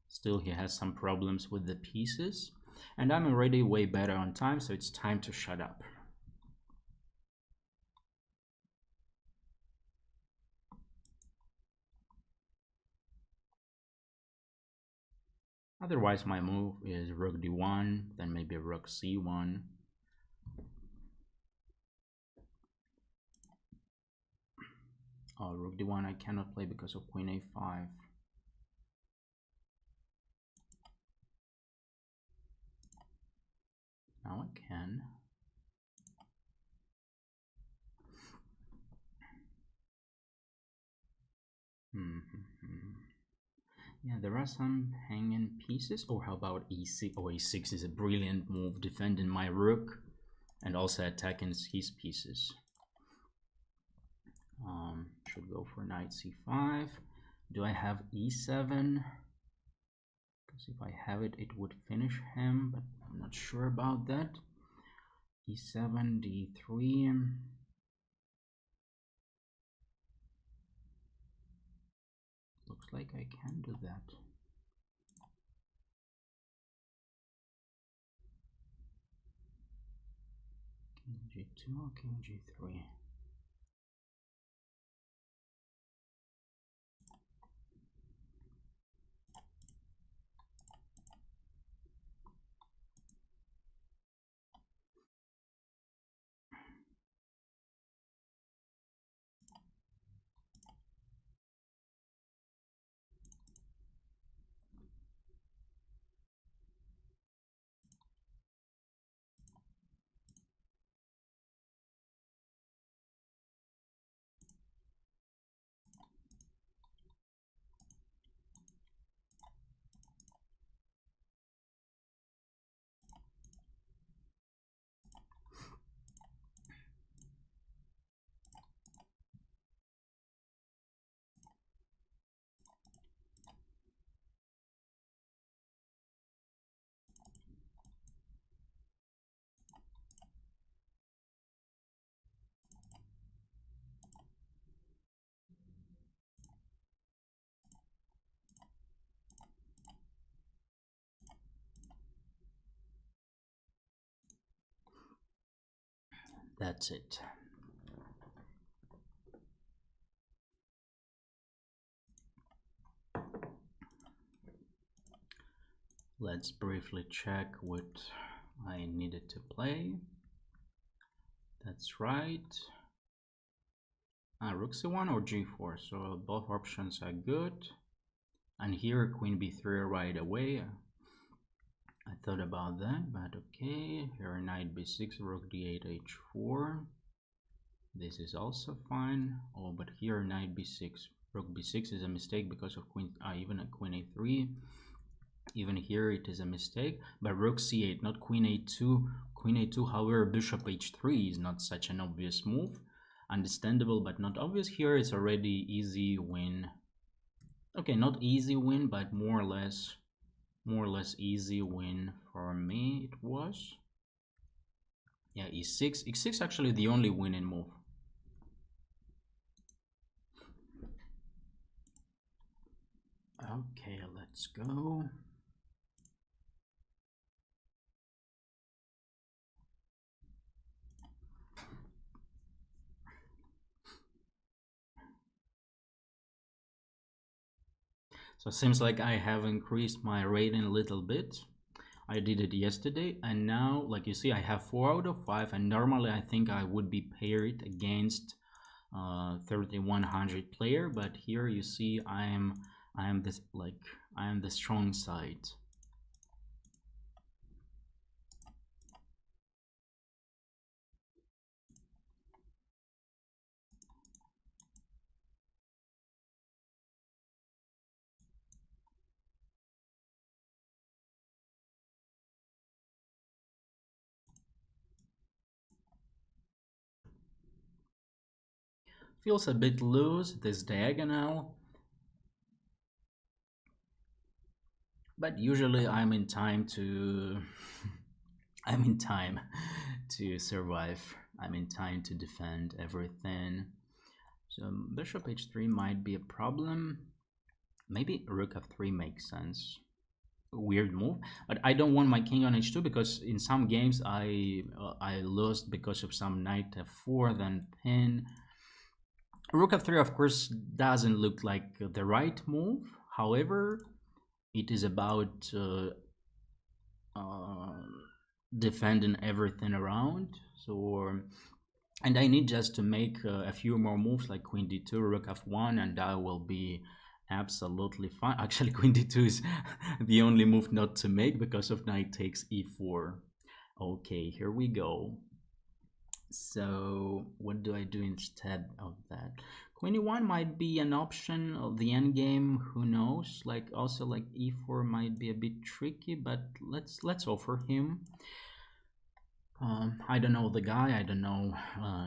Still, he has some problems with the pieces. And I'm already way better on time, so it's time to shut up. Otherwise, my move is rook d1, then maybe rook c1. Oh, rook d1 I cannot play because of queen a5. Now I can. Yeah, there are some hanging pieces. Or how about e6? Oh, e6 is a brilliant move, defending my rook and also attacking his pieces. Should go for knight c5. Do I have e7? Because if I have it, it would finish him, but I'm not sure about that. e7, d3. Looks like I can do that. King g2 or king g3. That's it. Let's briefly check what I needed to play. That's right. Rook c1 or g4, so both options are good. And here queen b3 right away. I thought about that, but okay. Here knight b6, rook d8, h4. This is also fine. Oh, but here knight b6, rook b6 is a mistake because of queen, even a queen a3. Even here it is a mistake, but rook c8, not queen a2. Queen a2, however, bishop h3 is not such an obvious move. Understandable, but not obvious. Here it's already easy win. Okay, not easy win, but more or less easy win for me it was. Yeah, e6. e6 actually the only winning move. Okay, let's go. So it seems like I have increased my rating a little bit. I did it yesterday, and now, like you see, I have 4 out of 5, and normally I think I would be paired against 3100 player, but here you see I am the strong side. Feels a bit loose, this diagonal. But usually I'm in time to I'm in time to survive. I'm in time to defend everything. So bishop h3 might be a problem. Maybe rook f3 makes sense. Weird move, but I don't want my king on h2 because in some games I lost because of some knight f4, then pin. Rook f3 of course doesn't look like the right move. However, it is about defending everything around. So, and I need just to make a few more moves like queen d2, rook f1, and that will be absolutely fine. Actually, queen d2 is the only move not to make because of knight takes e4. Okay, here we go. So what do I do instead of that? Queen e1 might be an option of the endgame, who knows? Like also like e4 might be a bit tricky, but let's offer him. I don't know the guy. I don't know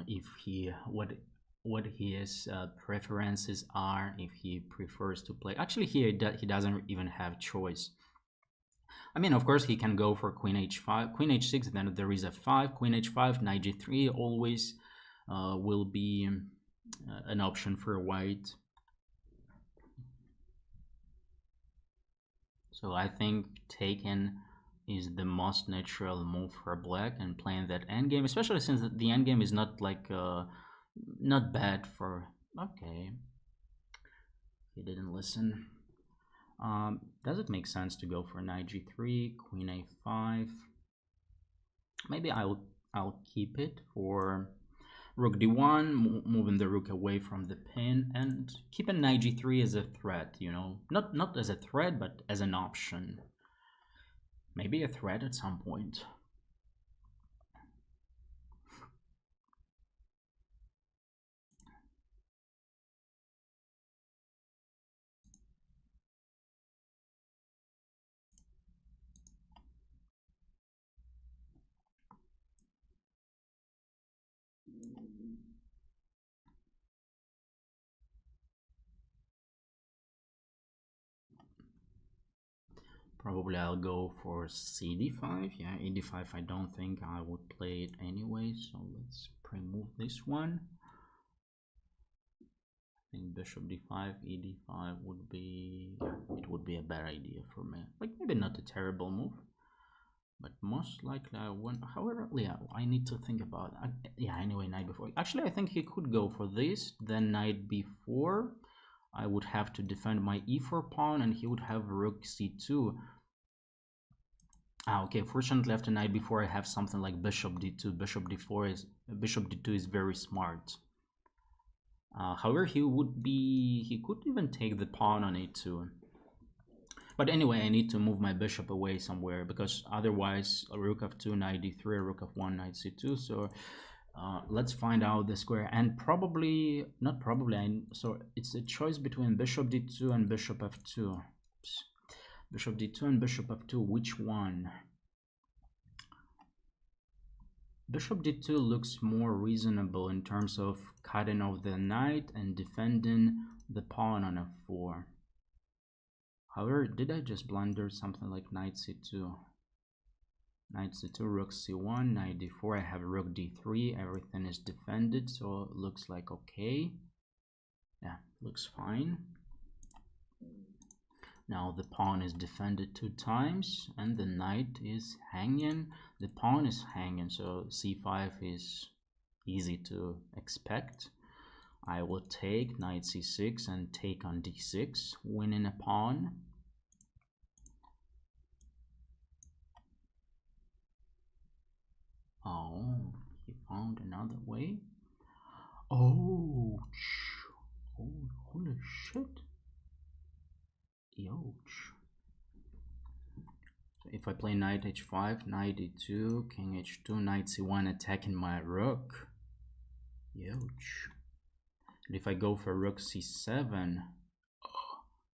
if he what his preferences are. If he prefers to play. Actually, he doesn't even have choice. I mean, of course, he can go for queen h5, queen h6. Then there is f5, queen h5, knight g3. Always will be an option for white. So I think taking is the most natural move for black and playing that endgame, especially since the endgame is not like not bad for. Okay, he didn't listen. Does it make sense to go for knight g3, queen a5? Maybe I'll keep it for rook d1, moving the rook away from the pin, and keeping knight g3 as a threat. You know, not as a threat, but as an option. Maybe a threat at some point. Probably I'll go for cd5. Yeah, ed5 I don't think I would play it anyway, so let's pre-move this one. I think bishop d5, ed5 would be, yeah, it would be a bad idea for me. Like maybe not a terrible move, but most likely I won't. However, yeah, I need to think about yeah, anyway, knight before. Actually, I think he could go for this, then knight b4. I would have to defend my e4 pawn, and he would have rook c2. Okay, fortunately after knight before I have something like bishop d2. Bishop d2 is very smart. However, he could even take the pawn on e2. But anyway, I need to move my bishop away somewhere because otherwise a rook f2, knight d3, a rook f1, knight c2. So let's find out the square, and probably not probably. So it's a choice between bishop d2 and bishop f2. Oops. Bishop d2 and bishop f2. Which one? Bishop d2 looks more reasonable in terms of cutting off the knight and defending the pawn on f4. However, did I just blunder something like knight c2? Knight c2, rook c1, knight d4. I have rook d3. Everything is defended, so it looks like okay. Yeah, looks fine. Now the pawn is defended 2 times and the knight is hanging. The pawn is hanging, so c5 is easy to expect. I will take knight c6 and take on d6, winning a pawn. Oh, he found another way. Oh, holy shit. Ouch. So if I play knight h5, knight d2, king h2, knight c1, attacking my rook. Ouch. And if I go for rook c7,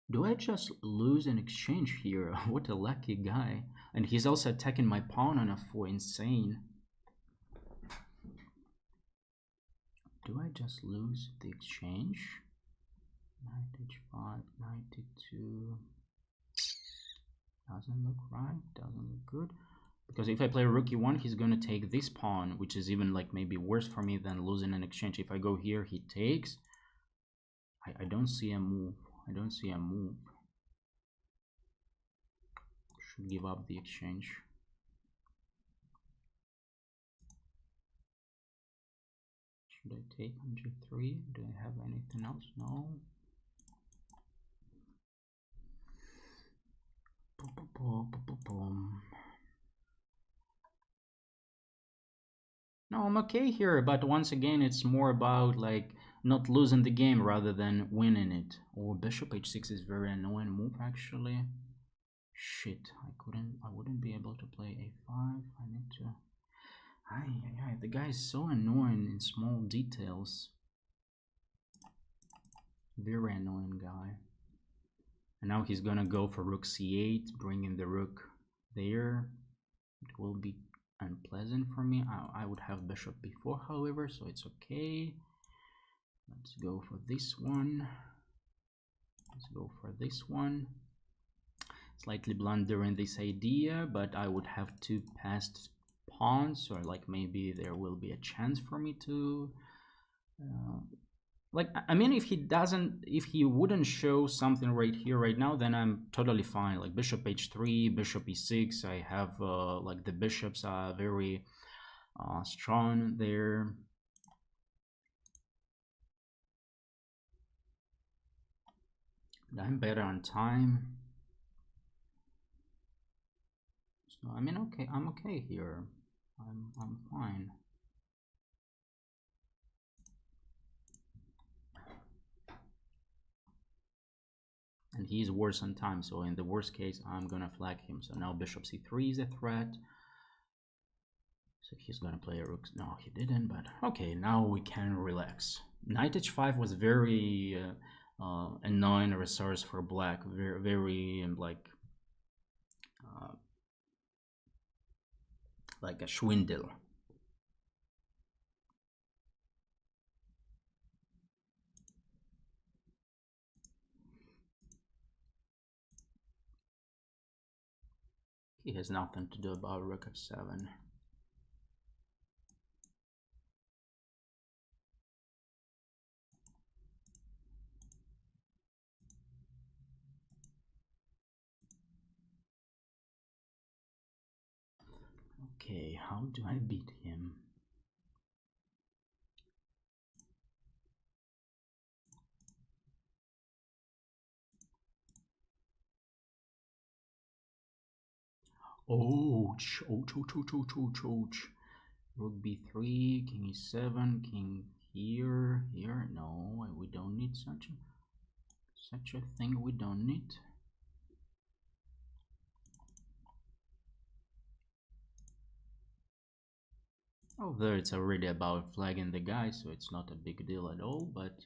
do I just lose an exchange here? What a lucky guy. And he's also attacking my pawn on f4. Insane. Do I just lose the exchange? Knight h5, knight d2. Doesn't look right, doesn't look good. Because if I play rook e1, he's gonna take this pawn, which is even like maybe worse for me than losing an exchange. If I go here, he takes. I don't see a move. I don't see a move. Should give up the exchange. Should I take on g3? Do I have anything else? No. No, I'm okay here, but once again, it's more about like not losing the game rather than winning it. Oh, bishop h6 is very annoying move actually. Shit, I wouldn't be able to play a5. I need to. The guy is so annoying in small details. Very annoying guy. And now he's gonna go for rook c8, bringing the rook there. It will be unpleasant for me. I would have bishop b4, however, so it's okay. Let's go for this one. Let's go for this one. Slightly blundering this idea, but I would have two passed pawns, or like maybe there will be a chance for me to like, I mean, if he wouldn't show something right here right now, then I'm totally fine. Like bishop h3, bishop e6, I have like the bishops are very strong there. I'm better on time. So I mean, okay, I'm okay here. I'm fine. And he's worse on time, so in the worst case, I'm gonna flag him. So now bishop c3 is a threat. So he's gonna play a rook. No, he didn't, but okay, now we can relax. Knight h5 was very annoying resource for black. Very like a swindle. He has nothing to do about rook f7. Okay, how do I beat him? Ouch, ouch, ouch, ouch, ouch, ouch, ouch. Rook b3, king e7, king here. No, we don't need such a thing. We don't need. Although it's already about flagging the guy, so it's not a big deal at all. But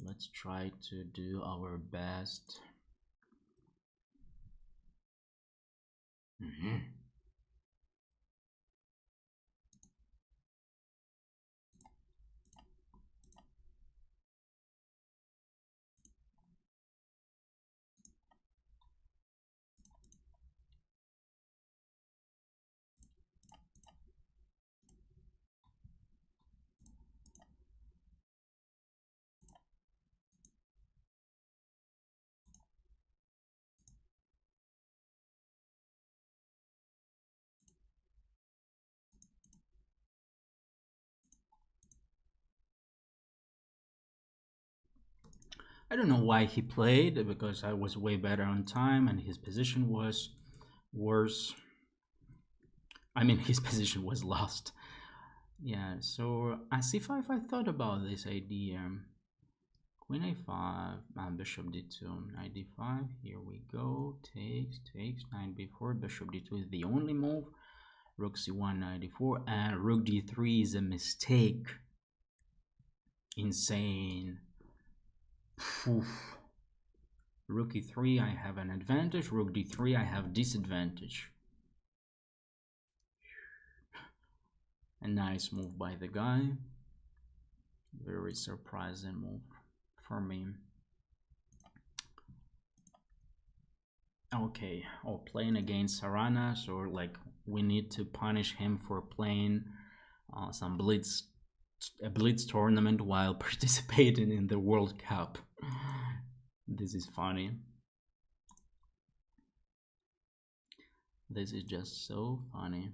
let's try to do our best. I don't know why he played, because I was way better on time and his position was worse. I mean, his position was lost. Yeah, so at c5 I thought about this idea. Queen a5, bishop d2, knight d5, here we go, takes, knight b4, bishop d2 is the only move, rook c1, knight d4, and rook d3 is a mistake. Insane. Oof. Rook e3, I have an advantage, rook d3, I have disadvantage. A nice move by the guy. Very surprising move for me. Okay, oh, playing against Sarana, so like we need to punish him for playing some a blitz tournament while participating in the World Cup. This is funny. This is just so funny.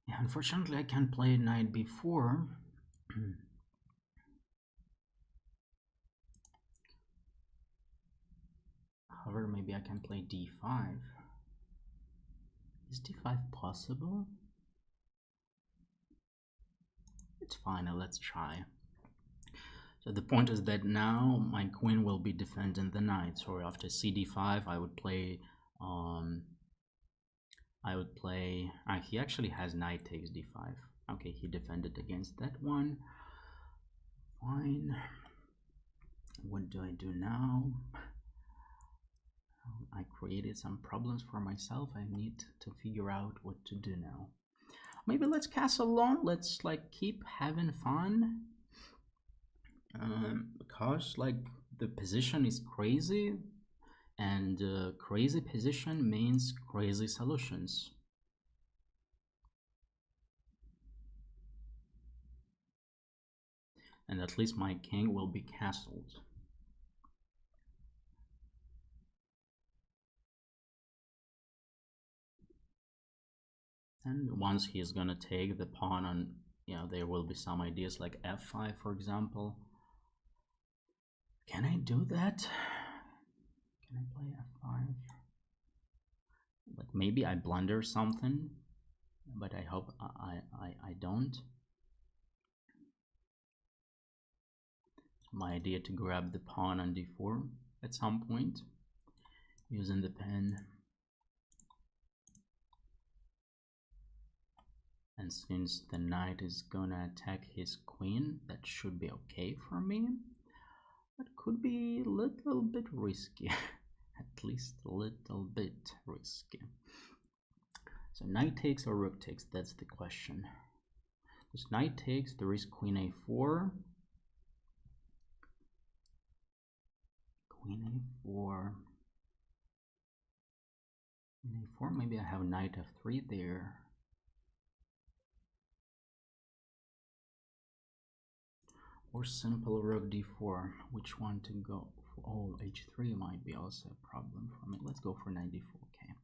Yeah, unfortunately, I can't play knight b4. However, maybe I can play d5. Is d5 possible? It's fine, let's try. So the point is that now my queen will be defending the knight. So after cd5, I would play. He actually has knight takes d5. Okay, he defended against that one. Fine. What do I do now? I created some problems for myself. I need to figure out what to do now. Maybe let's castle alone. Let's like keep having fun. Because like the position is crazy, and crazy position means crazy solutions. And at least my king will be castled. And once he's gonna take the pawn on, there will be some ideas like f5, for example. Can I do that? Can I play f5? Like maybe I blunder something, but I hope I don't. My idea to grab the pawn on d4 at some point using the pen. And since the knight is gonna attack his queen, that should be okay for me. But could be a little bit risky. At least a little bit risky. So knight takes or rook takes, that's the question. Because knight takes, there is queen a4. Queen a4. Queen a4, maybe I have knight f3 there. Or simple rook d4. Which one to go for? Oh, h3 might be also a problem for me. Let's go for knight d4, okay.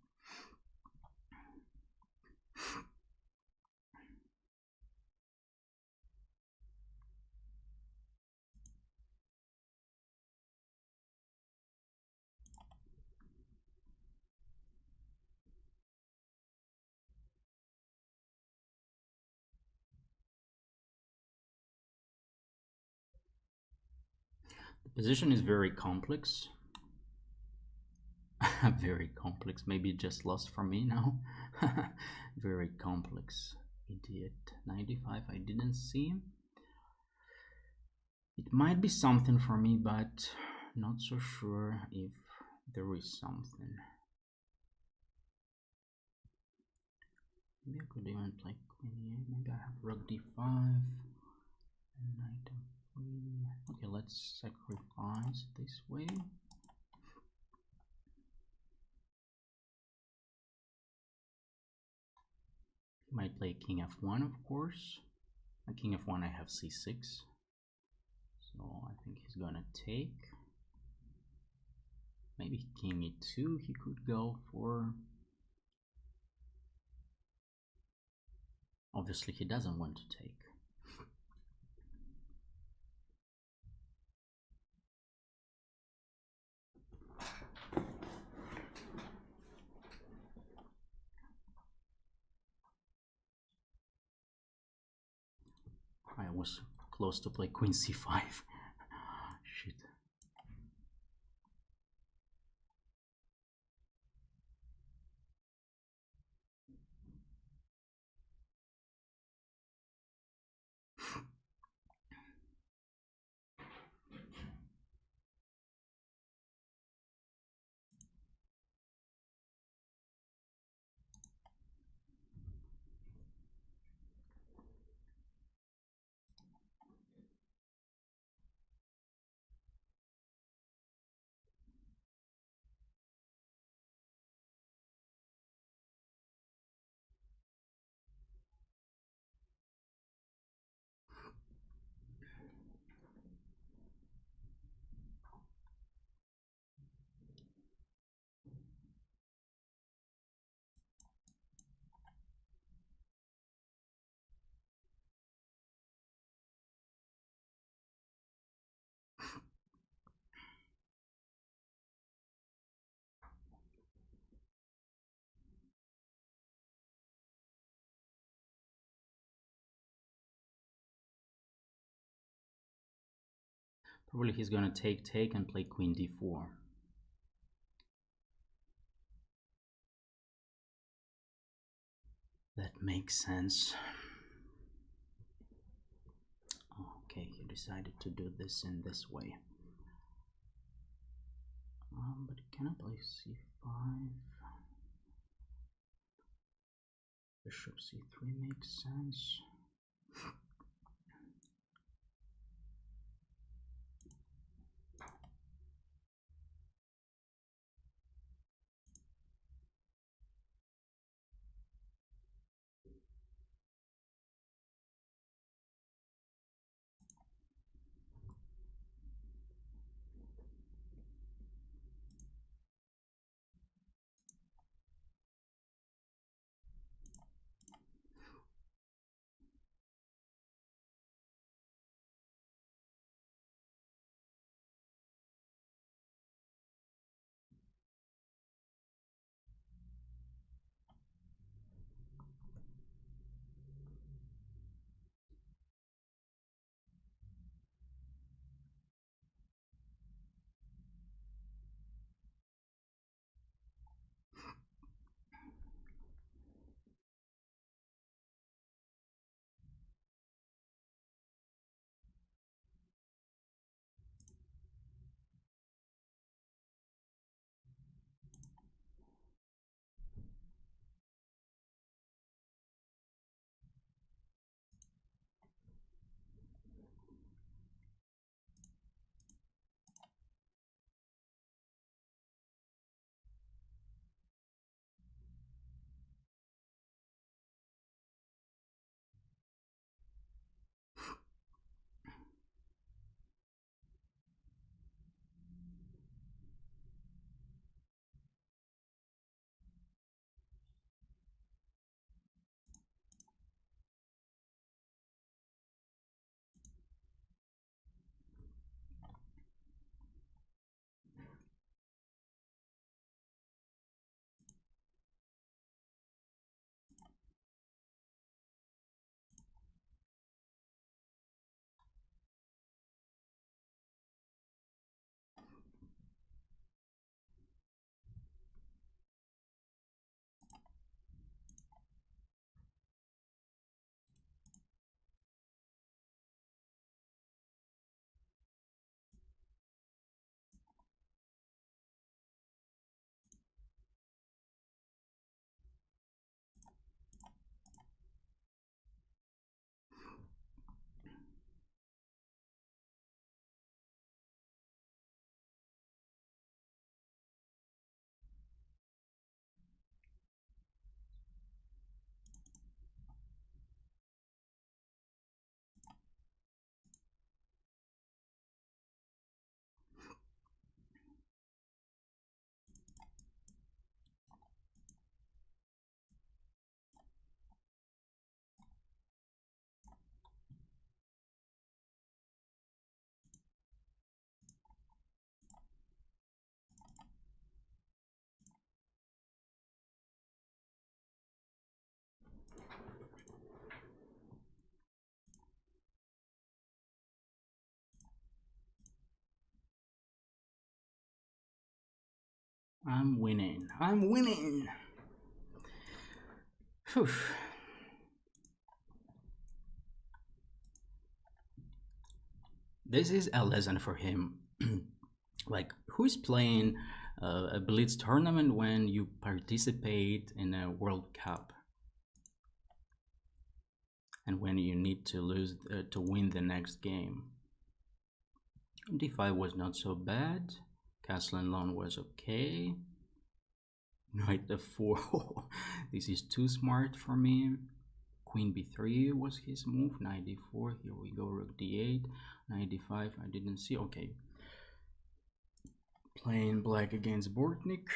The position is very complex. Very complex. Maybe just lost for me now. Very complex. Idiot. 95 I didn't see. It might be something for me, but not so sure if there is something. Maybe I could even play queen. Maybe I have rook d5 and knight f3. Okay, let's sacrifice this way. Might play king f1, of course. King f1, I have c6. So I think he's gonna take. Maybe king e2 he could go for. Obviously he doesn't want to take. I was close to play queen c5. Shit. Probably he's gonna take and play queen d4. That makes sense. Okay, he decided to do this in this way. But can I play c5? Bishop c3 makes sense. I'm winning. I'm winning. Whew. This is a lesson for him. Like, who's playing a Blitz tournament when you participate in a World Cup and when you need to lose to win the next game? D5 was not so bad. Castle and Lawn was okay. Knight f4. This is too smart for me. Queen b3 was his move. Knight d4. Here we go. Rook d8. Knight d5. I didn't see. Okay. Playing black against Bortnik.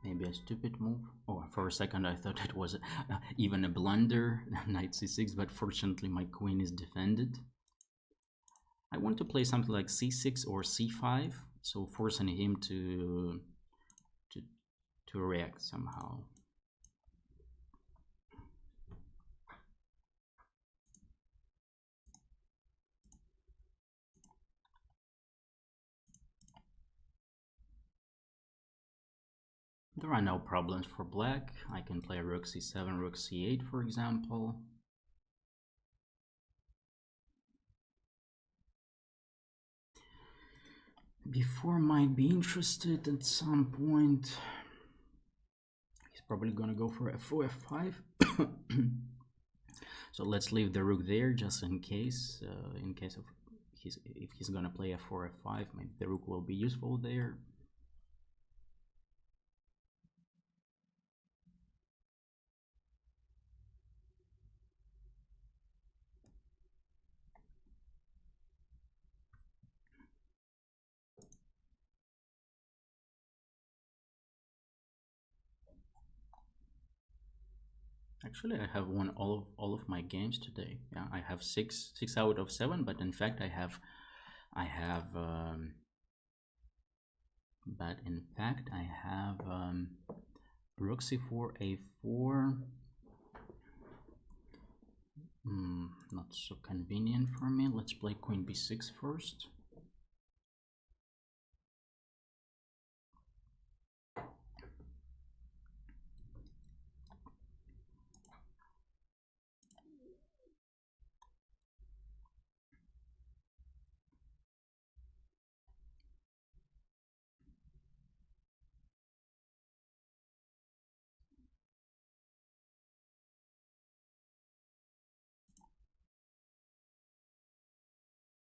Maybe a stupid move. Oh, for a second I thought it was even a blunder. Knight c6, but fortunately my queen is defended. I want to play something like c6 or c5, so forcing him to react somehow. There are no problems for black. I can play rook c7, rook c8, for example. Before might be interested at some point. He's probably gonna go for f4, f5. So let's leave the rook there just in case of if he's gonna play f4, f5, maybe the rook will be useful there. Actually, I have won all of my games today. Yeah, I have six out of 7, but in fact I have rook c4, a4. Not so convenient for me. Let's play queen b6 first.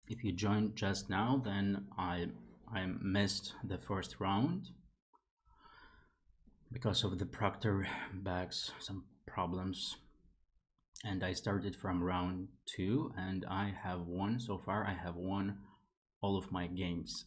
If you joined just now, then I missed the first round because of the Proctor bags, some problems, and I started from round 2, and I have won so far. I have won all of my games.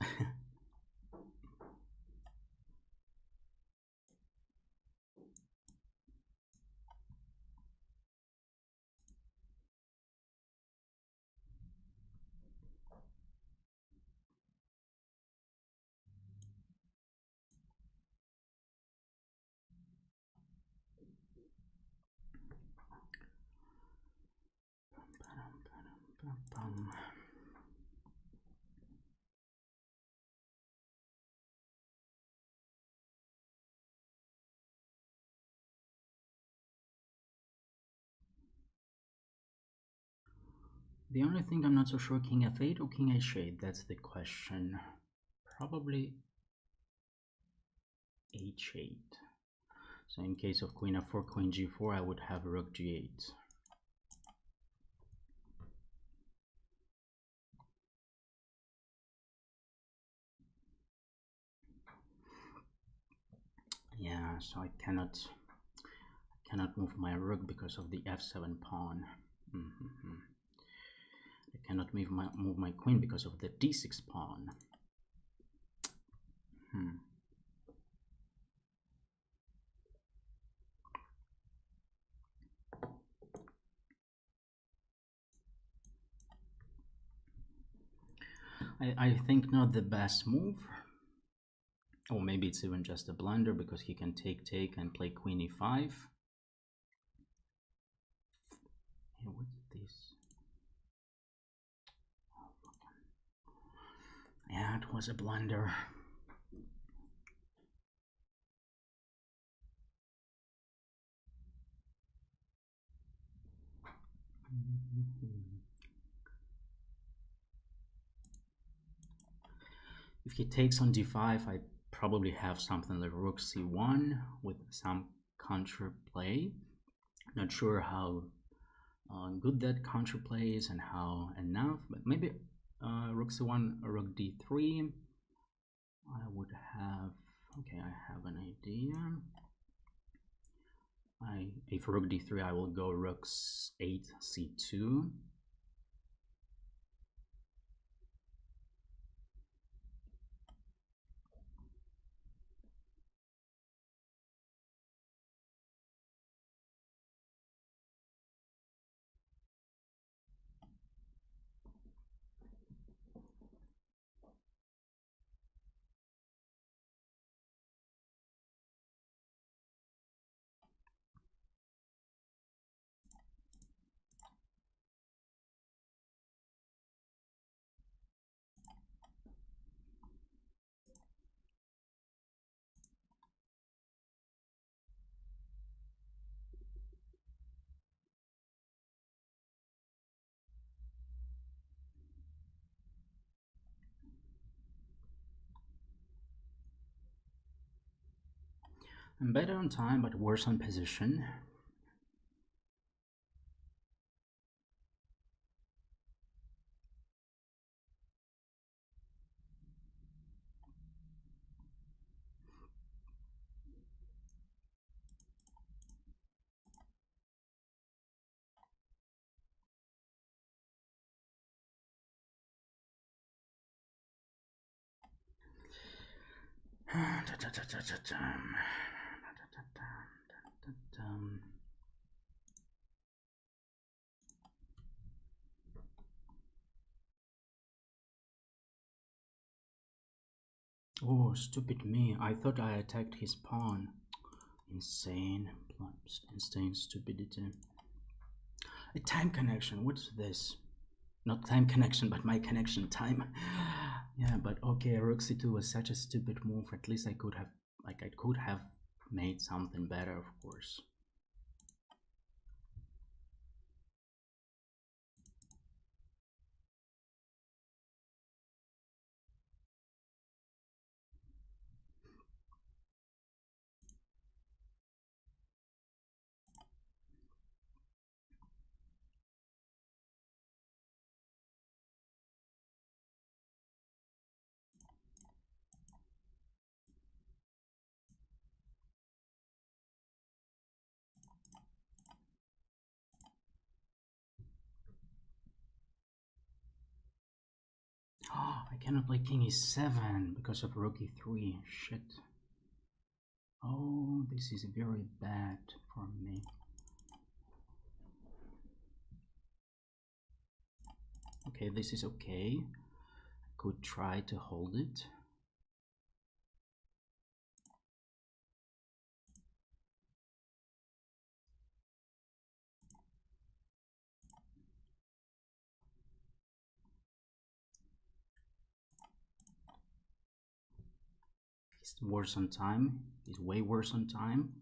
The only thing I'm not so sure, king f8 or king h8, that's the question. Probably h8. So in case of queen f4, queen g4, I would have rook g8. Yeah, so I cannot move my rook because of the f7 pawn. I cannot move my queen because of the d6 pawn. I think not the best move. Or maybe it's even just a blunder because he can take and play queen e5. Hey, what's this? Yeah, it was a blunder. If he takes on d5, I probably have something like rook c1 with some counterplay. Not sure how good that counterplay is and how enough, but maybe rook c1 or rook d3. I would have, okay, I have an idea. If rook d3, I will go rook 8 c2. I'm better on time, but worse on position. Oh, stupid me. I thought I attacked his pawn. Insane. Insane stupidity. A time connection. What's this? Not time connection, but my connection time. Yeah, but okay, rook c2 was such a stupid move. At least I could have made something better, of course. Oh, I cannot play king e7 because of rook e3. Shit. Oh, this is very bad for me. Okay, this is okay. I could try to hold it. It's worse on time. It's way worse on time.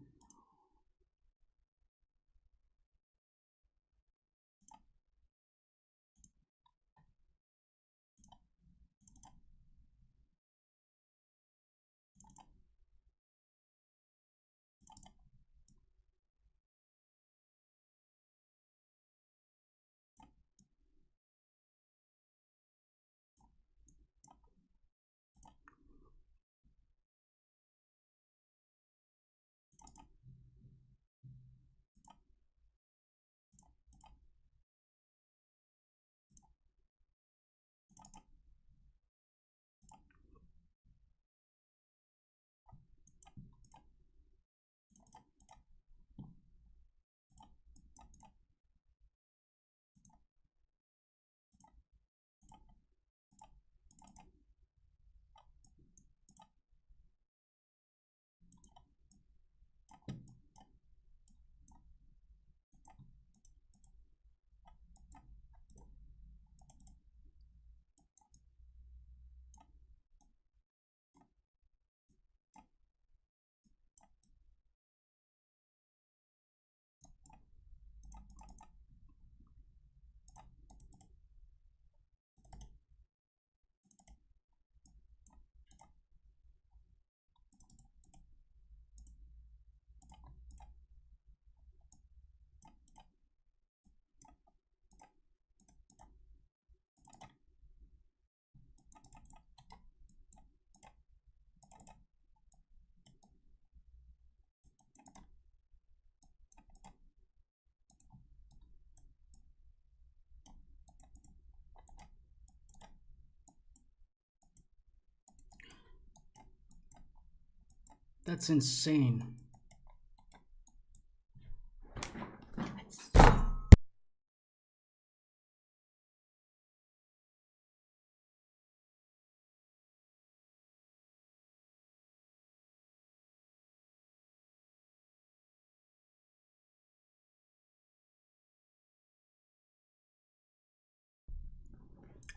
That's insane.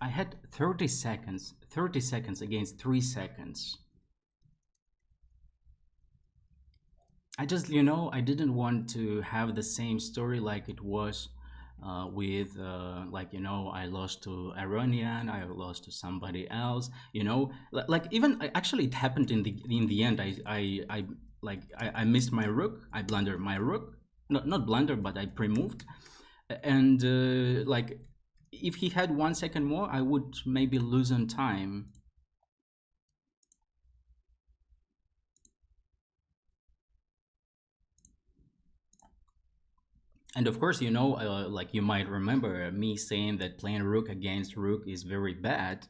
I had 30 seconds. 30 seconds against 3 seconds. I just, I didn't want to have the same story like it was with, like, I lost to Iranian, I lost to somebody else, like even actually it happened in the end. I missed my rook, I blundered my rook, not blunder, but I pre-moved, and like if he had 1 second more, I would maybe lose on time. And of course, like you might remember me saying that playing rook against rook is very bad.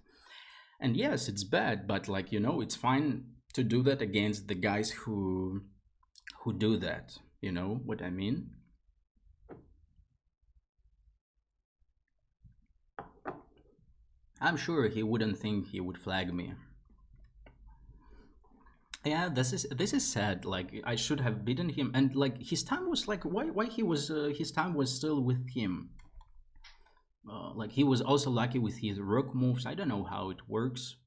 And yes, it's bad, but like, it's fine to do that against the guys who do that. You know what I mean? I'm sure he wouldn't think he would flag me. Yeah, this is sad. Like I should have beaten him, and like his time was like why he was his time was still with him. Like he was also lucky with his rook moves. I don't know how it works.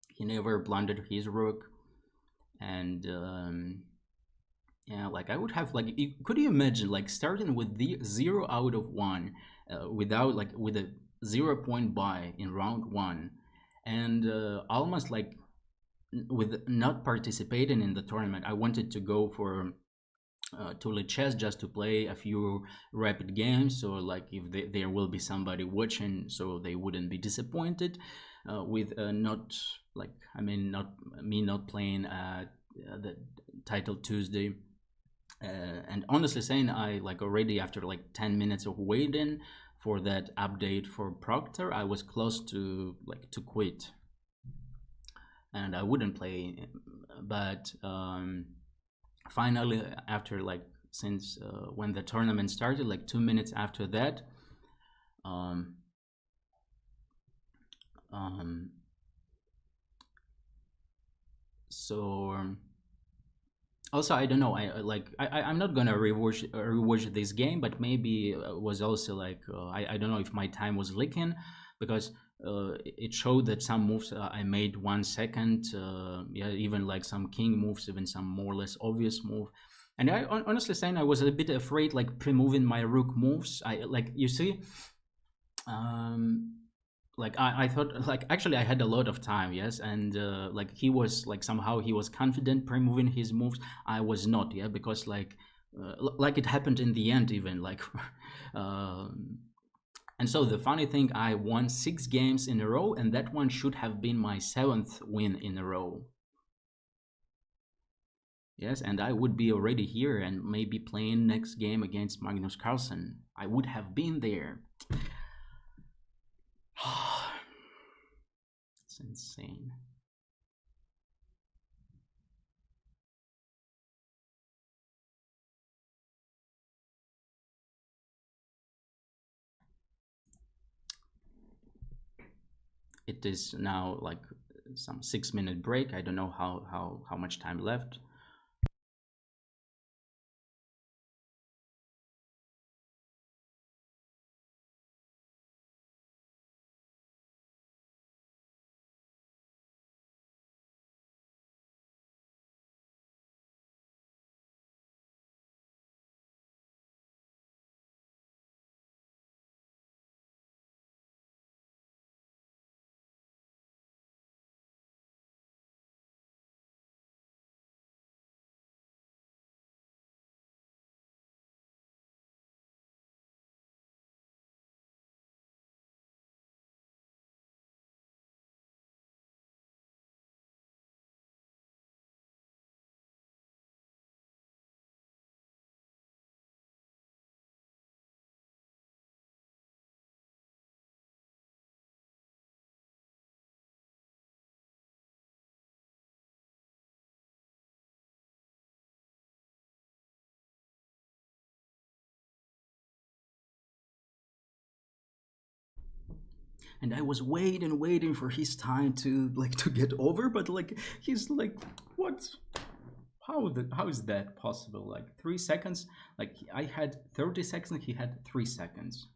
He never blundered his rook, and yeah, like I would have like. Could you imagine like starting with the 0 out of 1, without like with a 0 point buy in round 1, and almost like with not participating in the tournament. I wanted to go for to chess just to play a few rapid games, so like if there will be somebody watching, so they wouldn't be disappointed with not like I mean not me not playing the title Tuesday. And honestly saying, I like already after like 10 minutes of waiting for that update for Proctor, I was close to like to quit and I wouldn't play. But finally, after like since when the tournament started, like 2 minutes after that, um, um, so also I don't know. I'm not gonna rewatch this game, but maybe was also like I don't know if my time was leaking because it showed that some moves I made 1 second, yeah, even like some king moves, even some more or less obvious move. And honestly saying, I was a bit afraid like pre-moving my rook moves. I like you see, um, like I thought like actually I had a lot of time, yes, and like he was like somehow he was confident pre-moving his moves. I was not, yeah, because like like it happened in the end even like um and so the funny thing, I won 6 games in a row, and that one should have been my 7th win in a row. Yes, and I would be already here and maybe playing next game against Magnus Carlsen. I would have been there. It's insane. It is now like some 6 minute break. I don't know how much time left. and I was waiting for his time to like to get over, but like he's like, what? How is that possible? Like 3 seconds? Like I had 30 seconds, he had 3 seconds.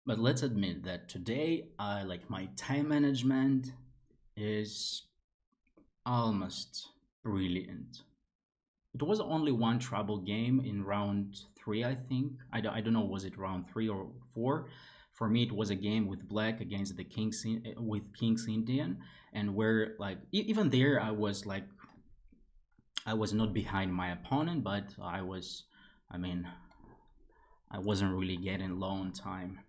But let's admit that today, I like my time management is almost brilliant. It was only one trouble game in round three, I think. I don't know, was it round three or four? For me, it was a game with black against the King's Indian, and where like even there, I was not behind my opponent, but I mean, I wasn't really getting low on time.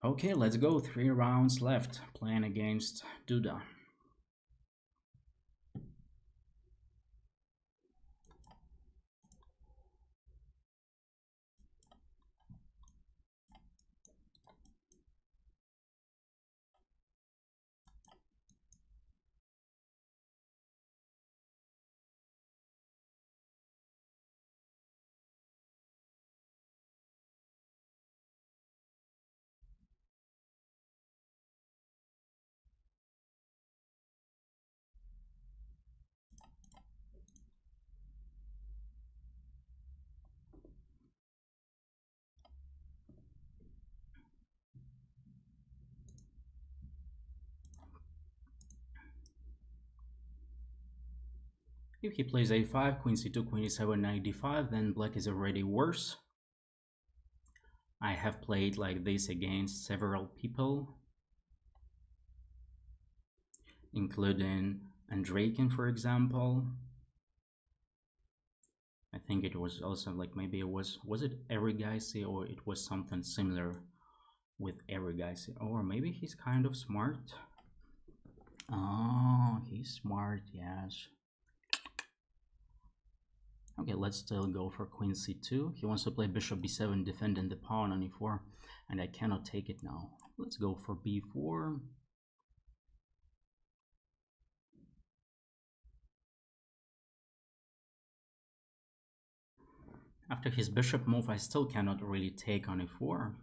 Okay, let's go. 3 rounds left. Playing against Duda. If he plays a5, queen c2, queen e7, knight d5, then black is already worse. I have played like this against several people, including Andreikin, for example. I think it was also like maybe it was it Erigaisi, or it was something similar with Erigaisi, or maybe he's kind of smart. Oh, he's smart, yes. Okay, let's still go for queen c2. He wants to play bishop b7, defending the pawn on e4, and I cannot take it now. Let's go for b4. After his bishop move, I still cannot really take on e4.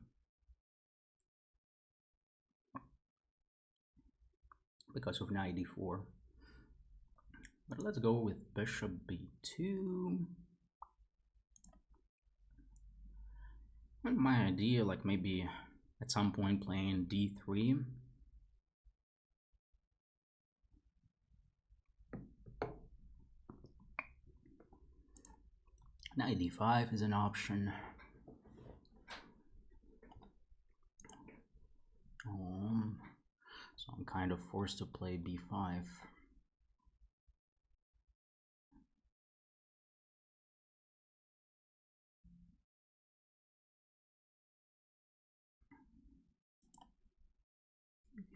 Because of knight d4. But let's go with bishop b2. And my idea, like maybe at some point playing d3. Knight d5 is an option. So I'm kind of forced to play b5.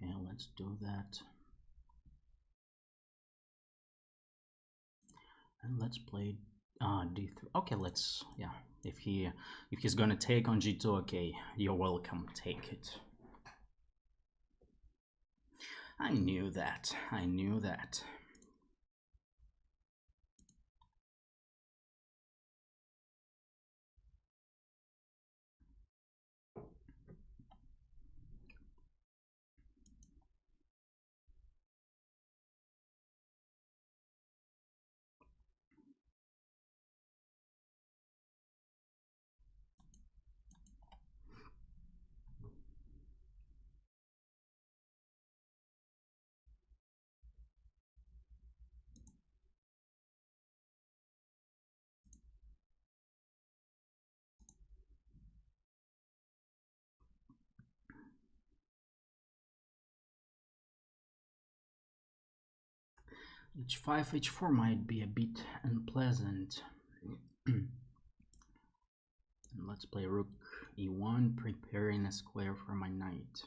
Okay, let's do that. And let's play d3. Okay, let's, yeah. If he's gonna take on g2, okay, you're welcome, take it. I knew that. I knew that. h5, h4 might be a bit unpleasant. Let's play rook e1, preparing a square for my knight.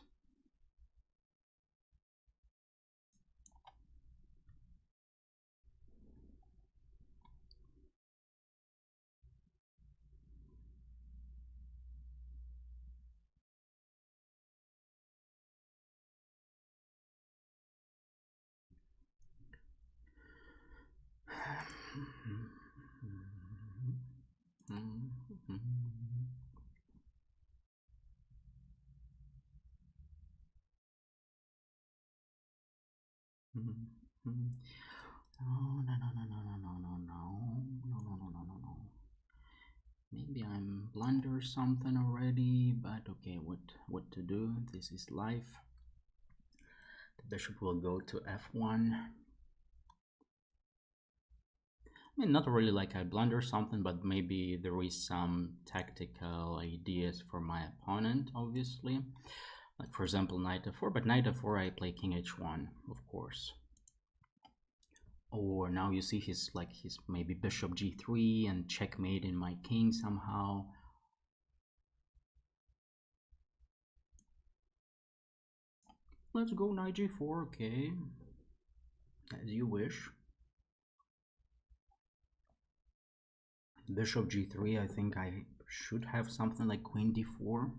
No, no, no, no, no, no, no, no, no, no, no, no, no, no, no. Maybe I'm blunder something already, but okay, what to do? This is life. The bishop will go to f1. I mean, not really like I blunder something, but maybe there is some tactical ideas for my opponent, obviously. Like, for example, knight f4, but knight f4 I play king h1, of course. Or now you see his maybe bishop g3 and checkmate in my king somehow. Let's go knight g4, okay. As you wish. Bishop g3, I think I should have something like queen d4.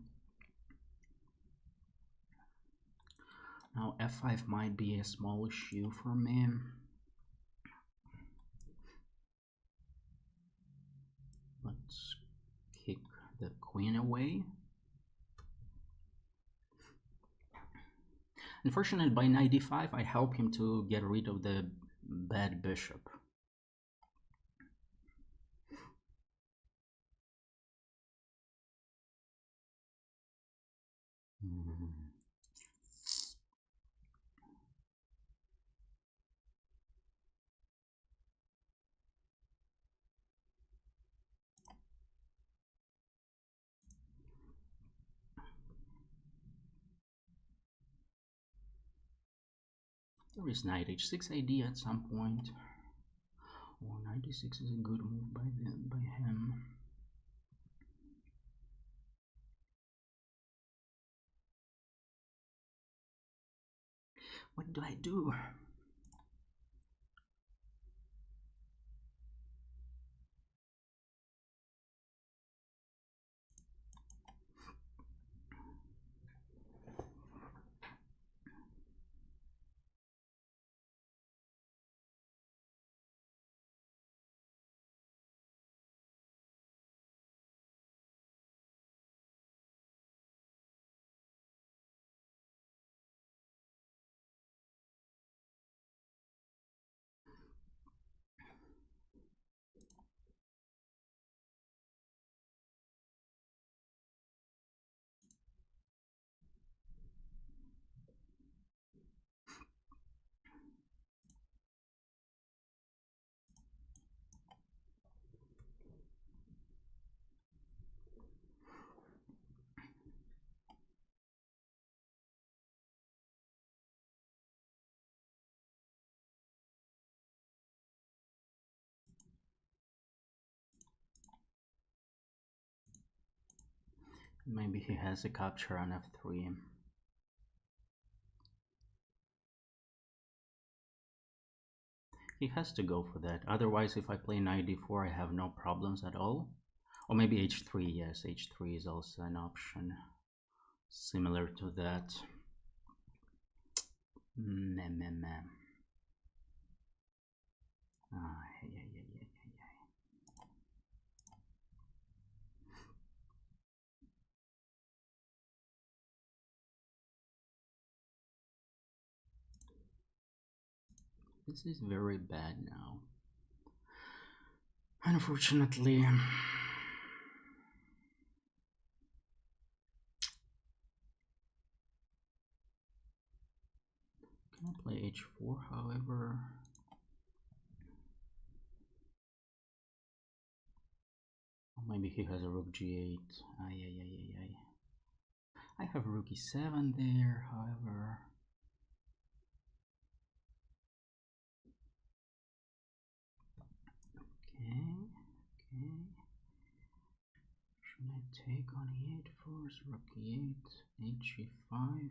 Now f5 might be a small issue for me. Let's kick the queen away. Unfortunately, by knight d5, I help him to get rid of the bad bishop. There is knight h6 idea at some point. Oh, knight d6 is a good move by him. What do I do? Maybe he has a capture on f3. He has to go for that. Otherwise, if I play knight d4, I have no problems at all. Or maybe h3, yes, h3 is also an option. Similar to that. This is very bad now. Unfortunately. Can I play h4, however? Or maybe he has a rook g8. I have rook e7 there, however. Okay. Should I take on e8 first? Rook e8, h5,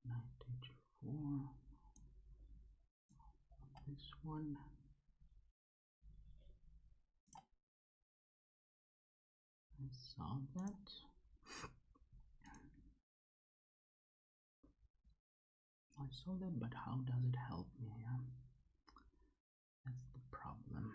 knight h4. This one. I saw that. But how does it help me? Yeah? That's the problem.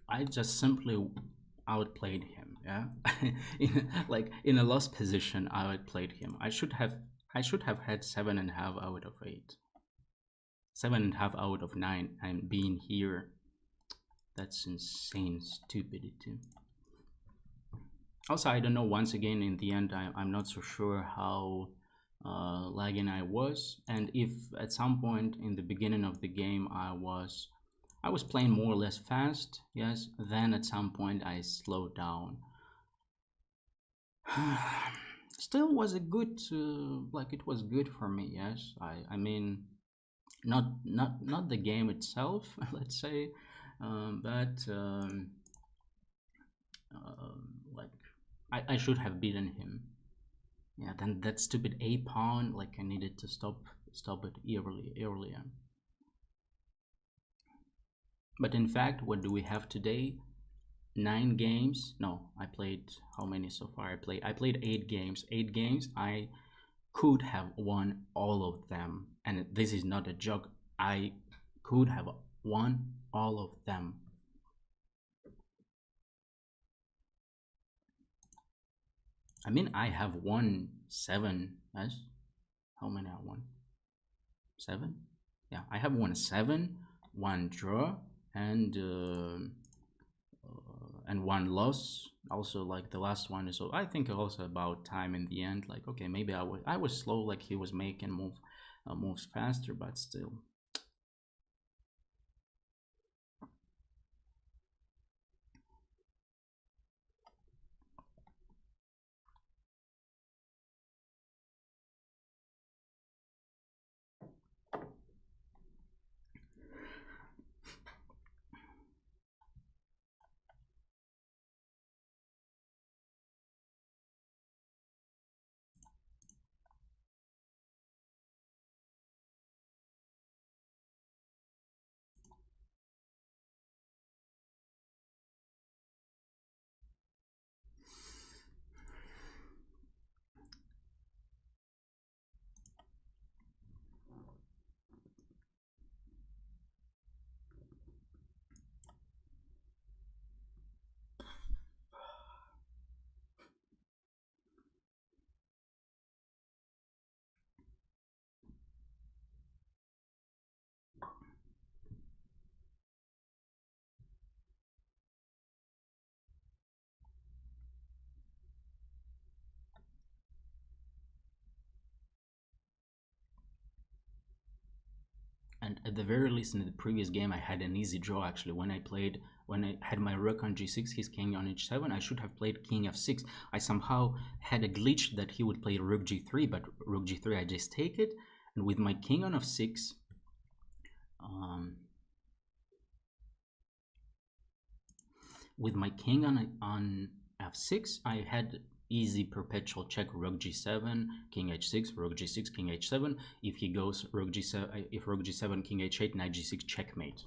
I just simply outplayed him. Yeah, like in a lost position, I outplayed him. I should have had 7.5 out of 8, 7.5 out of 9, and being here, that's insane stupidity. Also, I don't know. Once again, in the end, I'm not so sure how lagging I was, and if at some point in the beginning of the game I was playing more or less fast, yes. Then at some point I slowed down. Still was a good, like it was good for me. Yes, I mean, not the game itself, let's say, but like I should have beaten him. Yeah, then that stupid A pawn, like I needed to stop it earlier. But in fact, what do we have today? 9 games. No, I played how many so far? I played 8 games. 8 games. I could have won all of them, and this is not a joke. I could have won all of them. I mean, I have won 7. Yes. How many I won? 7. Yeah, I have won 7, 1 draw, and 1 loss. Also, like the last one is, so I think also about time in the end. Like, okay, maybe I was slow, like he was making moves faster, but still. And at the very least, in the previous game, I had an easy draw actually. When I had my rook on g6, his king on h7, I should have played king f6. I somehow had a glitch that he would play rook g3, but rook g3, I just take it. And with my king on f6, um, with my king on f6, I had easy perpetual check, rook g7, king h6, rook g6, king h7. If he goes rook g7, if rook g7, king h8, knight g6, checkmate.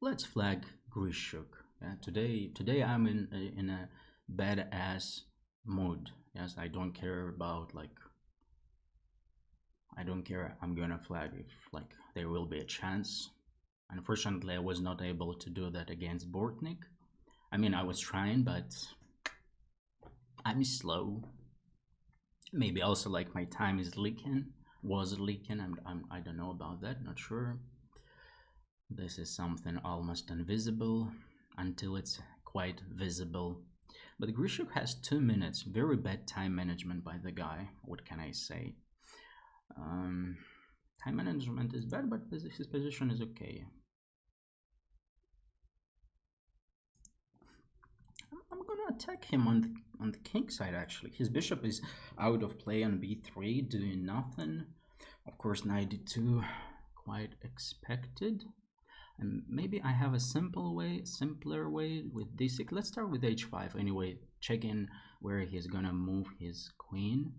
Let's flag Grishuk. Yeah, today I'm in a badass mood. Yes, I don't care about, like, I don't care. I'm gonna flag if, like, there will be a chance. Unfortunately, I was not able to do that against Bortnik. I mean, I was trying, but I'm slow. Maybe also, like, my time is leaking. Was leaking. I don't know about that. Not sure. This is something almost invisible until it's quite visible. But Grishuk has 2 minutes. Very bad time management by the guy. What can I say? Time management is bad, but his position is okay. I'm gonna attack him on the king side. Actually, his bishop is out of play on b3, doing nothing. Of course, knight d2, quite expected. And maybe I have a simpler way with d6. Let's start with h5 anyway. Check in where he's gonna move his queen.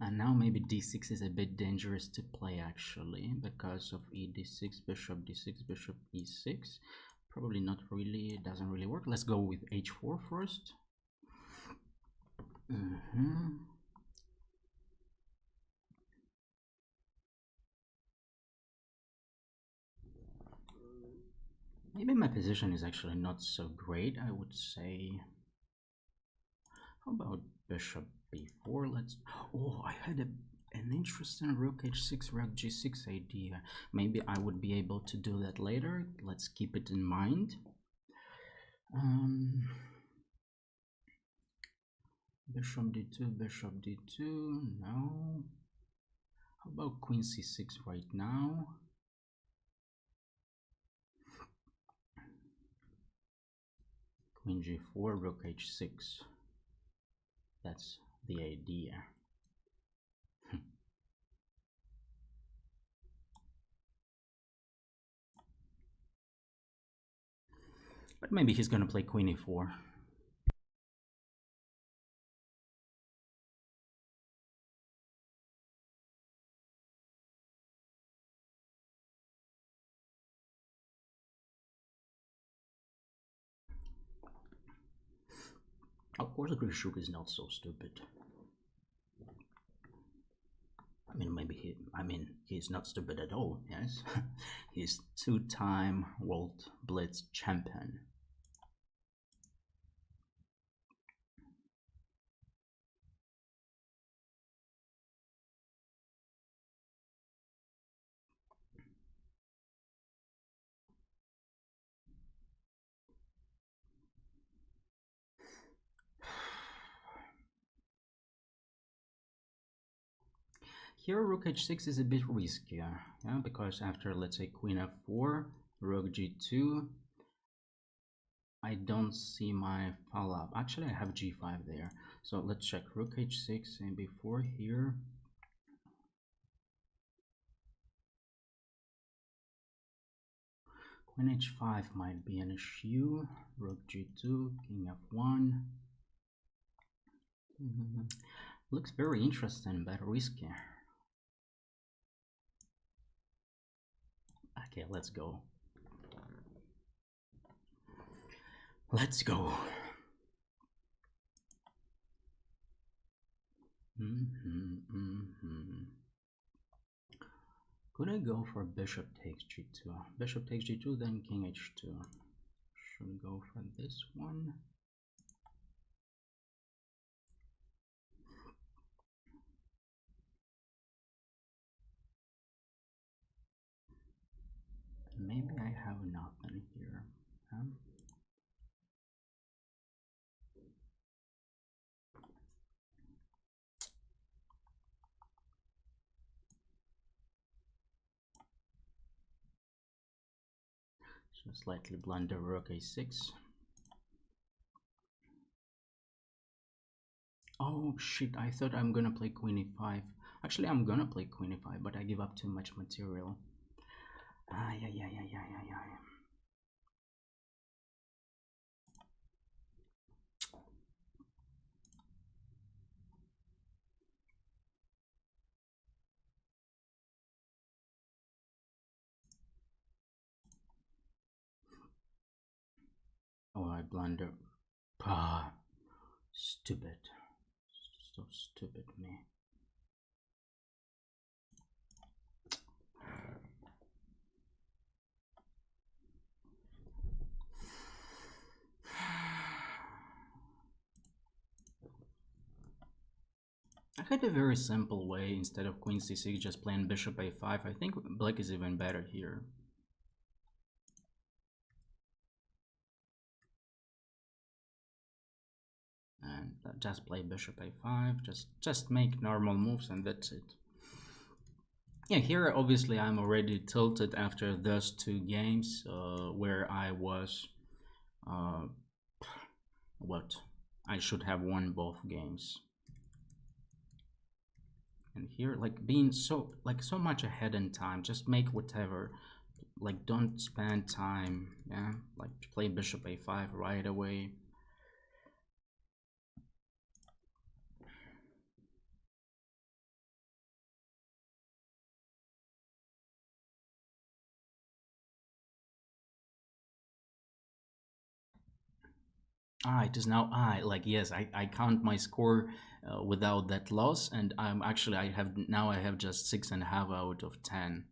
And now maybe d6 is a bit dangerous to play actually, because of e d6, bishop d6, bishop e6. Probably not really, it doesn't really work. Let's go with h4 first. Mhm. Maybe my position is actually not so great, I would say. How about bishop b4? Let's. Oh, I had an interesting rook h6, rook g6 idea. Maybe I would be able to do that later. Let's keep it in mind. Bishop d2, bishop d2. No. How about queen c6 right now? Queen g4, rook h6. That's the idea. But maybe he's gonna play queen e4. Of course, Grishuk is not so stupid. I mean, he's not stupid at all, yes? He's two-time World Blitz champion. Here, rook h6 is a bit riskier, yeah, because after, let's say, queen f4, rook g2, I don't see my follow-up. Actually, I have g5 there. So let's check rook h6 and before here. Queen h5 might be an issue. Rook g2, king f1. Looks very interesting, but risky. Okay, let's go. Let's go. Could I go for bishop takes g2? Bishop takes g2, then king h2. Should go for this one. Maybe I have nothing here. Huh? So slightly blunder rook a6. Oh shit, I thought I'm gonna play queen e5. Actually, I'm gonna play queen e5, but I give up too much material. Yeah. Oh, I blunder. Ah, stupid. So stupid me. I had a very simple way. Instead of queen c6, just playing bishop a5. I think black is even better here. And just play bishop a5. Just make normal moves, and that's it. Yeah, here obviously I'm already tilted after those two games where I was what I should have won both games. And here, like, being so much ahead in time, just make whatever, like, don't spend time, yeah, like play bishop a5 right away. It is now I. Like, yes, I count my score without that loss, and I'm actually, I have just 6.5 out of 10.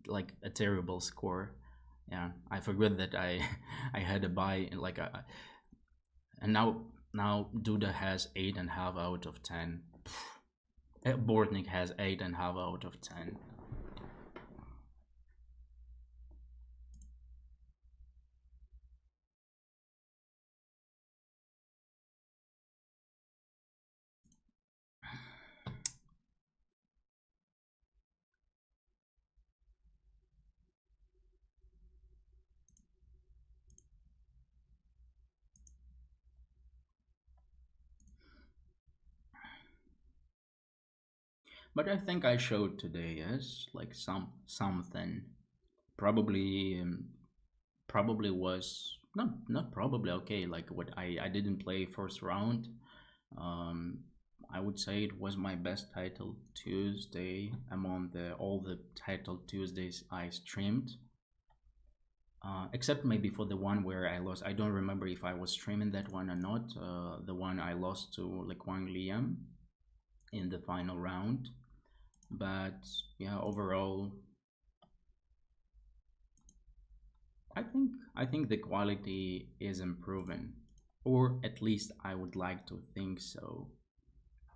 Like a terrible score. Yeah, I forgot that I I had a buy like and now Duda has 8.5 out of 10. Bortnik has 8.5 out of 10. But I think I showed today, yes, like something. Probably probably was not probably okay. Like what I didn't play first round. Um, I would say it was my best title Tuesday among the all the title Tuesdays I streamed. Except maybe for the one where I lost. I don't remember if I was streaming that one or not. The one I lost to Lequang Liam in the final round. But yeah, overall, I think the quality is improving, or at least I would like to think so.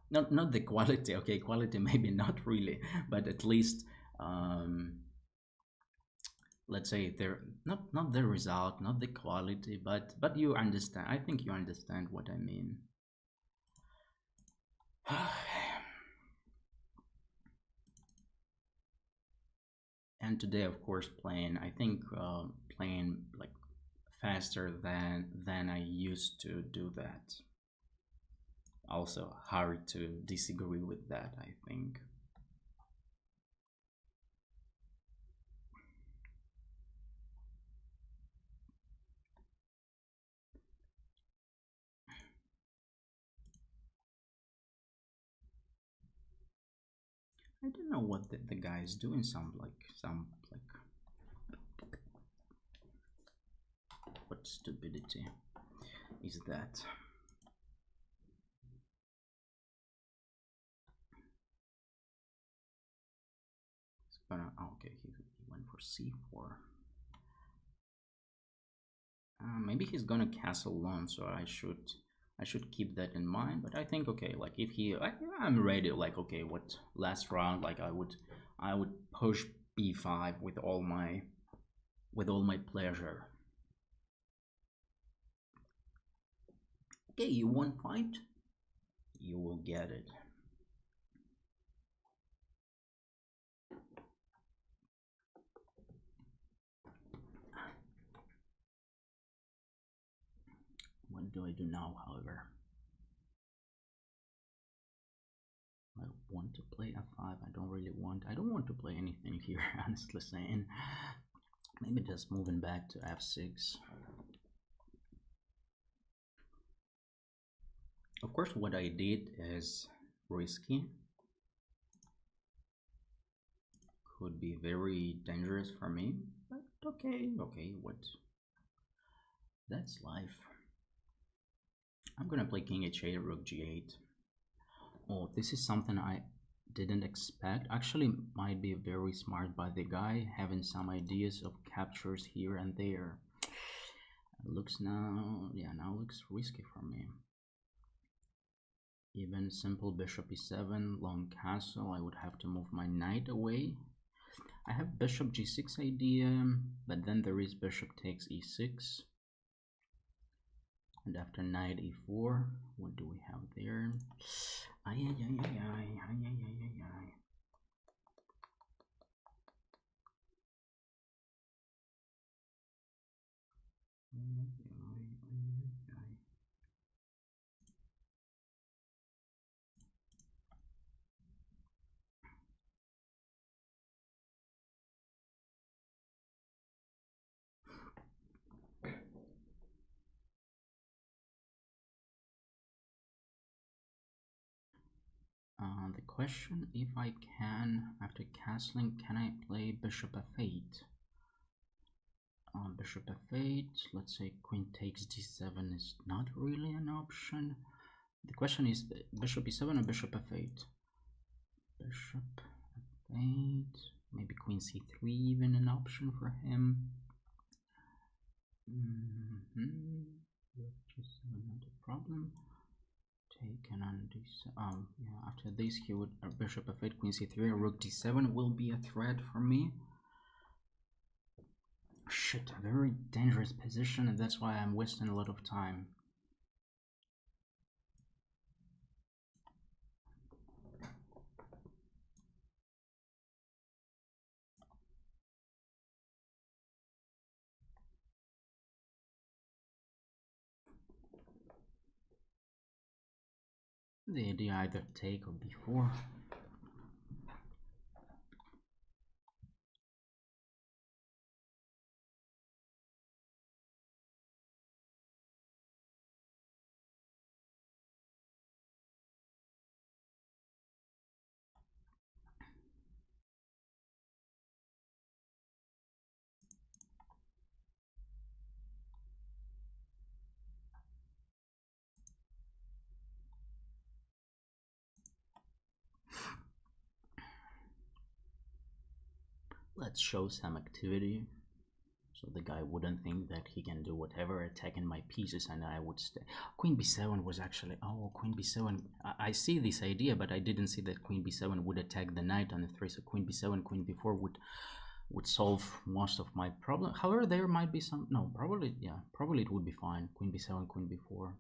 Not the quality. Okay, quality maybe not really, but at least um, let's say they're not the result, not the quality, but you understand. I think you understand what I mean. And today, of course, playing. I think playing like faster than I used to do that. Also hard to disagree with that, I think. I don't know what the guy is doing. Some like what stupidity is that? It's gonna okay. He went for c4. Maybe he's gonna castle alone, so I should keep that in mind. But I think okay, like if I'm ready. Like okay, what last round? Like I would push b5 with all my pleasure. Okay, you want fight? You will get it. What do I do now, however? I want to play f5. I don't want to play anything here, honestly saying. Maybe just moving back to f6. Of course, what I did is risky. Could be very dangerous for me, but okay, what? That's life. I'm gonna play king h8, rook g8. Oh, this is something I didn't expect. Actually, might be very smart by the guy, having some ideas of captures here and there. Looks now, yeah, now looks risky for me. Even simple bishop e7, long castle, I would have to move my knight away. I have bishop g6 idea, but then there is bishop takes e6. And after knight e4, what do we have there? Ay, ay, ay, ay, ay, ay, ay, ay, ay, ay. The question, if I can, after castling, can I play bishop f8? Bishop f8. Let's say queen takes d7 is not really an option. The question is bishop e7 or bishop f8? Bishop f8. Maybe queen c3 even an option for him. G7 not a problem. Taken on d7. Yeah, after this he would bishop f8, queen c3, rook d7 will be a threat for me. Shit, a very dangerous position, and that's why I'm wasting a lot of time. The idea either take or b4. Let's show some activity, so the guy wouldn't think that he can do whatever, attacking my pieces, and I would stay. Queen b7 was actually, oh, queen b7. I see this idea, but I didn't see that queen b7 would attack the knight on the 3. So queen b7, queen b4 would solve most of my problem. However, there might be some. No, probably, yeah, probably it would be fine. Queen b7, queen b4.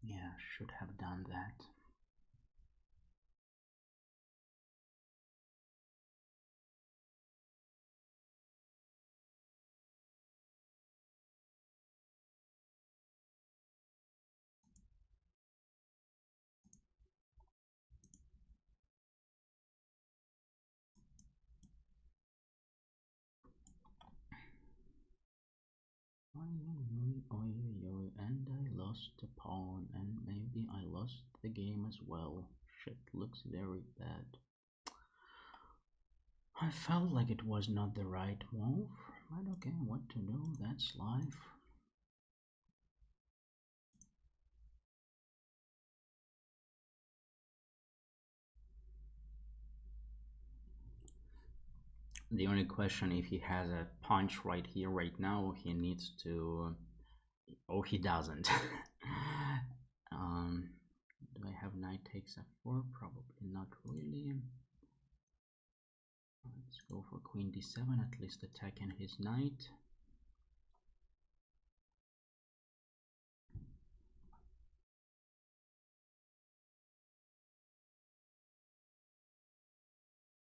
Yeah, should have done that. And I lost the pawn, and maybe I lost the game as well. Shit, looks very bad. I felt like it was not the right move, but okay, what to do, that's life. The only question, if he has a punch right here, right now, he needs to... Oh, he doesn't. Do I have knight takes f4? Probably not really. Let's go for queen d7, at least attacking his knight.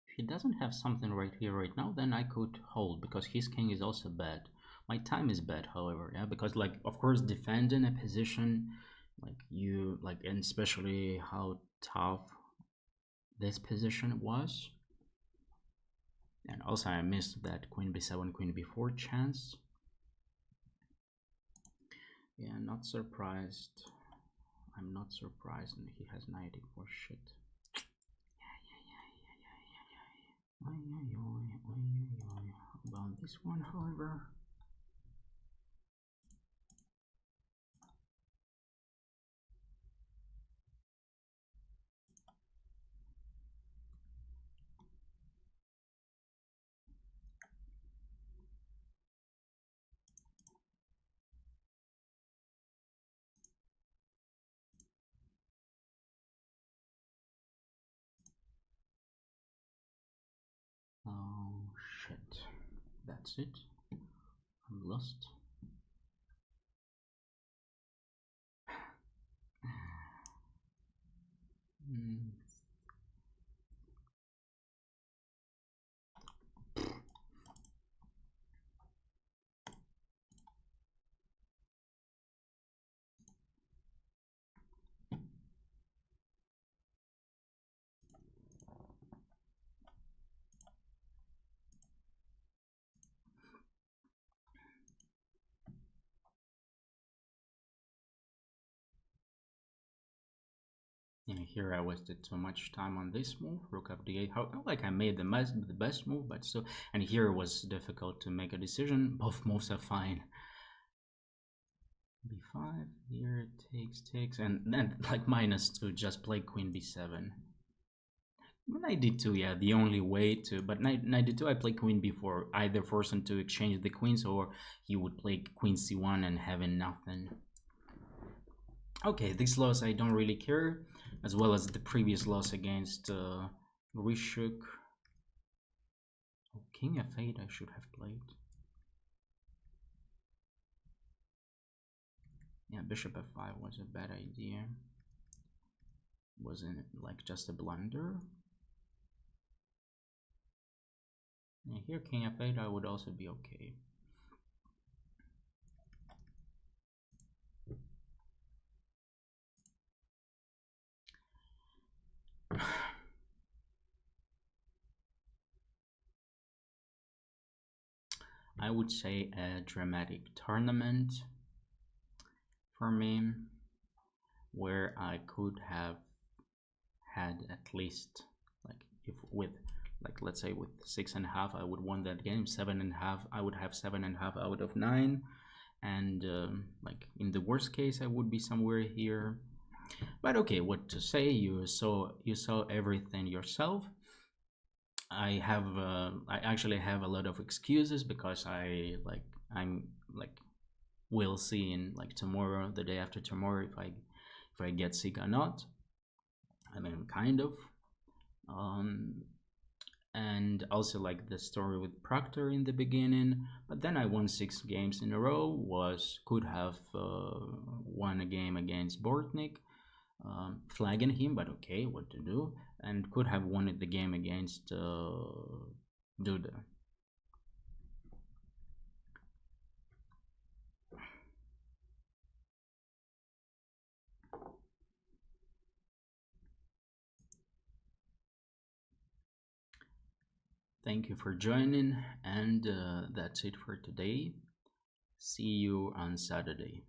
If he doesn't have something right here, right now, then I could hold, because his king is also bad. My time is bad, however, yeah, because, like, of course, defending a position, like, you, like, and especially how tough this position was. And also I missed that queen b7, queen b4 chance. Yeah, not surprised. I'm not surprised, and he has knight e4. Shit. How about this one, however? Oh shit, that's it. I'm lost. And here I wasted so much time on this move, rook f d8. How like I made the best move, but still. And here it was difficult to make a decision. Both moves are fine. b5, here takes, and then like -2, just play queen b7. Knight d2, yeah, the only way to, but knight d2 I play queen b4, either force him to exchange the queens or he would play queen c1 and having nothing. Okay, this loss I don't really care, as well as the previous loss against Grishuk. Oh, king f8 I should have played. Yeah, bishop f5 was a bad idea. Wasn't it like just a blunder? And here king f8 I would also be okay. I would say a dramatic tournament for me, where I could have had at least, like, if with, like, let's say with 6.5 I would won that game. 7.5 I would have 7.5 out of 9, and like in the worst case I would be somewhere here. But okay, what to say, you saw everything yourself. I actually have a lot of excuses, because I'm like, we'll see in like tomorrow, the day after tomorrow, if I get sick or not. I mean, kind of. And also like the story with Proctor in the beginning, but then I won 6 games in a row. Could have won a game against Bortnik, flagging him, but okay, what to do, and could have won the game against Duda. Thank you for joining, and that's it for today. See you on Saturday.